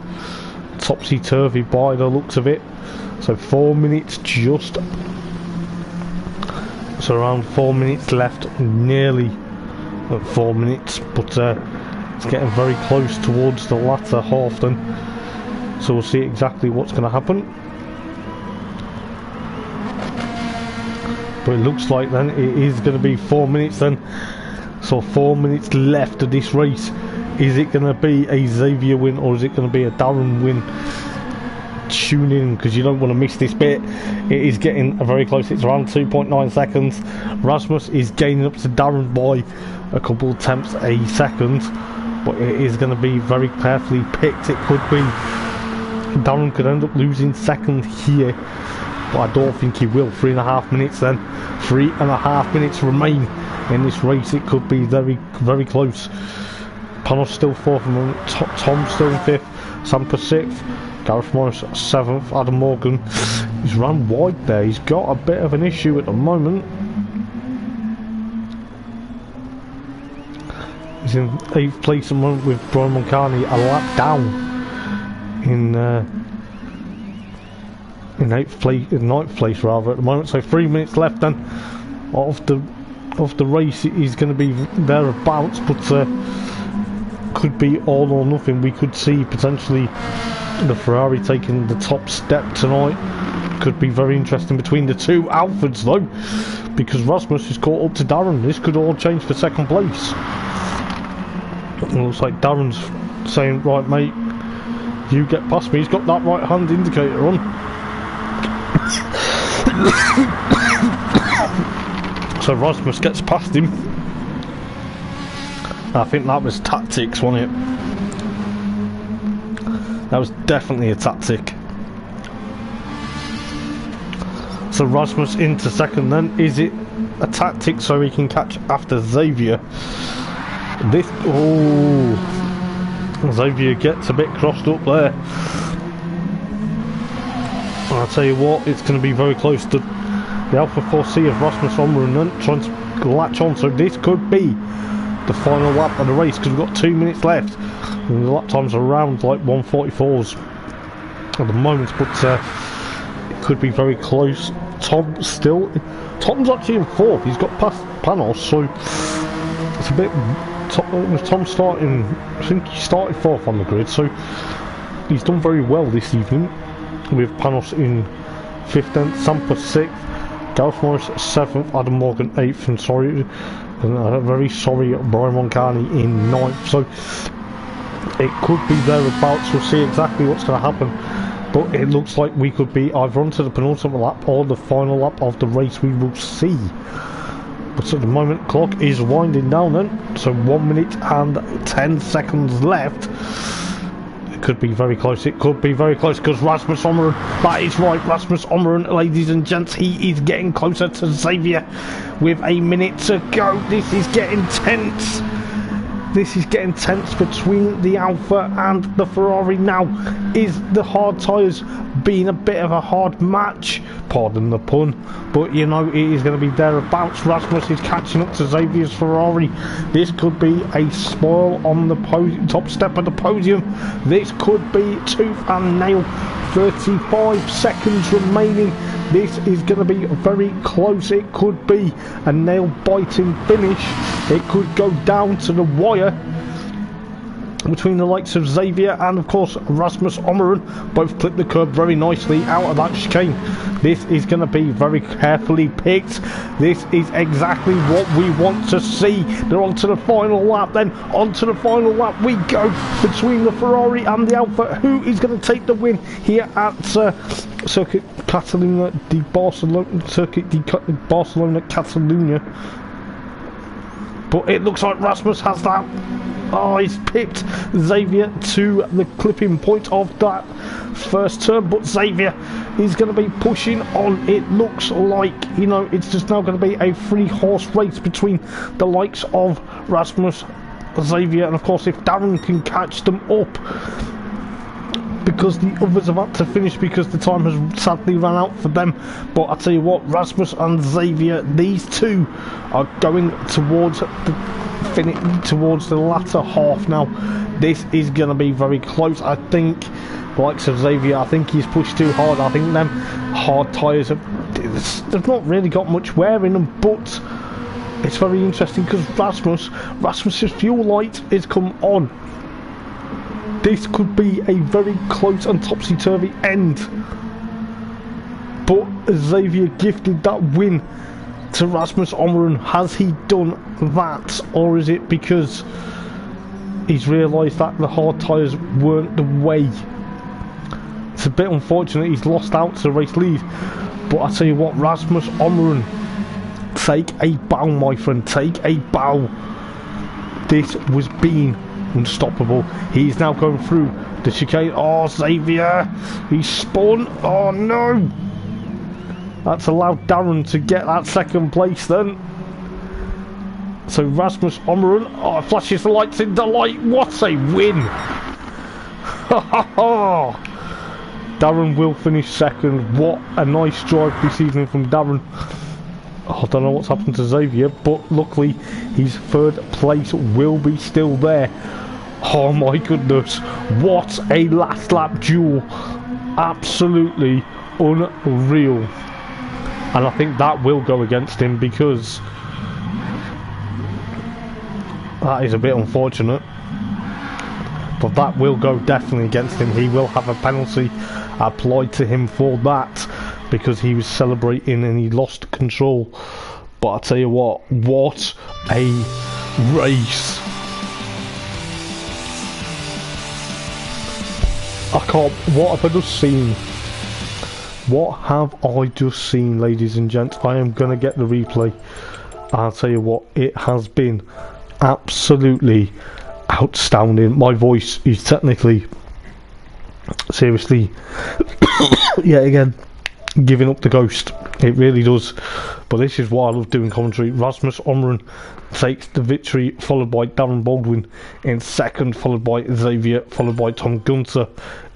Speaker 1: topsy-turvy by the looks of it. So 4 minutes just. So around 4 minutes left, nearly at 4 minutes, but it's getting very close towards the latter half then. So we'll see exactly what's going to happen. But it looks like then it is going to be 4 minutes then. So 4 minutes left of this race. Is it going to be a Xavier win, or is it going to be a Darren win? Tune in, because you don't want to miss this bit. It is getting very close. It's around 2.9 seconds. Rasmus is gaining up to Darren by a couple of tenths a second, but it is going to be very carefully picked. It could be Darren could end up losing 2nd here, but I don't think he will. 3.5 minutes then. 3.5 minutes remain in this race. It could be very, very close. Panos still 4th, and Tom still in 5th, Sampa 6th, Gareth Morris 7th, Adam Morgan. He's run wide there. He's got a bit of an issue at the moment. He's in 8th place at the moment with Brian Moncani a lap down in 9th place rather at the moment. So 3 minutes left then of the race. He's going to be thereabouts, but could be all or nothing. We could see potentially the Ferrari taking the top step tonight. Could be very interesting between the two Alphards though, because Rasmus is caught up to Darren. This could all change for second place. It looks like Darren's saying, right mate, you get past me. He's got that right hand indicator on. So Rasmus gets past him. I think that was tactics, wasn't it? That was definitely a tactic. So Rasmus into second then. Is it a tactic so he can catch after Xavier? This, oh, Xavier gets a bit crossed up there. I'll tell you what, it's going to be very close to the Alpha 4C of Rasmus Omren then trying to latch on. So this could be the final lap of the race because we've got 2 minutes left and the lap times are around like 1:44s at the moment, but it could be very close. Tom's actually in fourth. He's got past Panos, so it's a bit. Tom starting, I think he started fourth on the grid, so he's done very well this evening with Panos in fifth, then Sampa sixth, Gareth Morris seventh, Adam Morgan eighth, and very sorry Brian Moncani in ninth. So it could be thereabouts. We'll see exactly what's going to happen, but it looks like we could be either onto the penultimate lap or the final lap of the race. We will see. But at the moment, clock is winding down then, so 1 minute and 10 seconds left. It could be very close. It could be very close because Rasmus Omren, that is right, Rasmus Omren, ladies and gents, he is getting closer to Xavier with a minute to go. This is getting tense. This is getting tense between the Alpha and the Ferrari now. Is the hard tyres being a bit of a hard match? Pardon the pun, but you know, it is going to be thereabouts. Rasmus is catching up to Xavier's Ferrari. This could be a spoil on the top step of the podium. This could be tooth and nail. 35 seconds remaining. This is going to be very close. It could be a nail-biting finish. It could go down to the wire between the likes of Xavier and of course Rasmus Omren. Both clip the curb very nicely out of that chicane. This is going to be very carefully picked. This is exactly what we want to see. They're on to the final lap then. On to the final lap we go between the Ferrari and the Alpha. Who is going to take the win here at Circuit Catalyuna de Barcelona, Catalunya? But it looks like Rasmus has that. Oh, he's picked Xavier to the clipping point of that first turn, but Xavier is going to be pushing on. It looks like, you know, it's just now going to be a 3-horse race between the likes of Rasmus, Xavier, and of course if Darren can catch them up, because the others have had to finish because the time has sadly run out for them. But I tell you what, Rasmus and Xavier, these two are going towards the latter half now. This is going to be very close. I think the likes of Xavier, I think he's pushed too hard. I think them hard tyres they've not really got much wear in them, but it's very interesting because Rasmus's fuel light is come on. This could be a very close and topsy-turvy end, but Xavier gifted that win to Rasmus Omren. Has he done that, or is it because he's realised that the hard tyres weren't the way? It's a bit unfortunate he's lost out to the race lead, but I tell you what, Rasmus Omren, take a bow, my friend, take a bow. This was being unstoppable. He's now going through the chicane. Oh, Xavier, he's spun. Oh no, that's allowed Darren to get that second place then. So Rasmus Omren, oh, flashes the lights in delight. What a win. Darren will finish second. What a nice drive this evening from Darren. I don't know what's happened to Xavier, but luckily his third place will be still there. Oh my goodness, what a last lap duel. Absolutely unreal. And I think that will go against him because that is a bit unfortunate. but that will go definitely against him. He will have a penalty applied to him for that, because he was celebrating and he lost control. But I tell you what a race! What have I just seen? What have I just seen, ladies and gents? I am gonna get the replay. I'll tell you what, it has been absolutely outstanding. My voice is technically, seriously, yet again, giving up the ghost. It really does. But this is why I love doing commentary. Rasmus Omren takes the victory, followed by Darren Baldwin in second, followed by Xavier, followed by Tom Gunter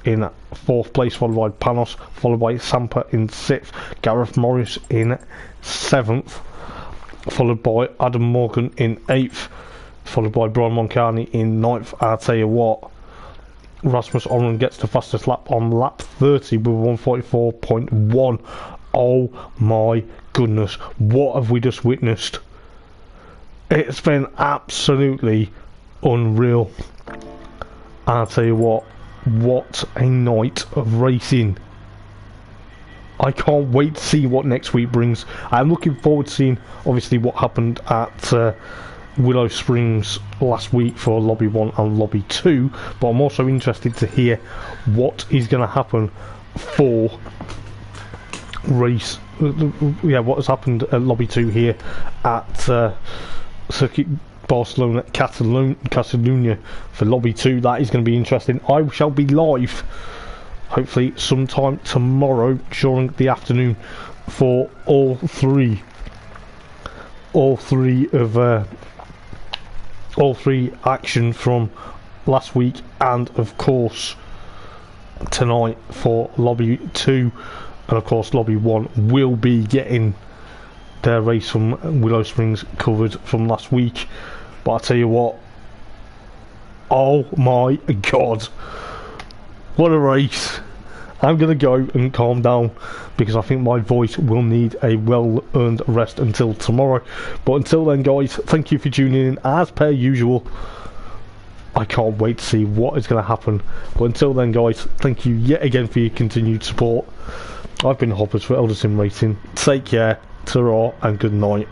Speaker 1: in fourth place, followed by Panos, followed by Sampa in sixth, Gareth Morris in seventh, followed by Adam Morgan in eighth, followed by Brian Moncani in ninth. I'll tell you what, Rasmus Omren gets the fastest lap on lap 30 with 144.1. Oh my goodness, what have we just witnessed? It's been absolutely unreal. I'll tell you what a night of racing. I can't wait to see what next week brings. I'm looking forward to seeing, obviously, what happened at Willow Springs last week for Lobby 1 and Lobby 2, but I'm also interested to hear what is going to happen for race, what has happened at Lobby 2 here at Circuit Barcelona Catalunya for Lobby 2. That is going to be interesting. I shall be live hopefully sometime tomorrow during the afternoon for all three action from last week, and of course tonight for Lobby 2, and of course Lobby 1 will be getting their race from Willow Springs covered from last week. But I tell you what, oh my god, what a race. I'm going to go and calm down, because I think my voice will need a well-earned rest until tomorrow. But until then, guys, thank you for tuning in as per usual. I can't wait to see what is going to happen. But until then, guys, thank you yet again for your continued support. I've been Hoppers for Eldar Sim Racing. Take care, ta-ra, and good night.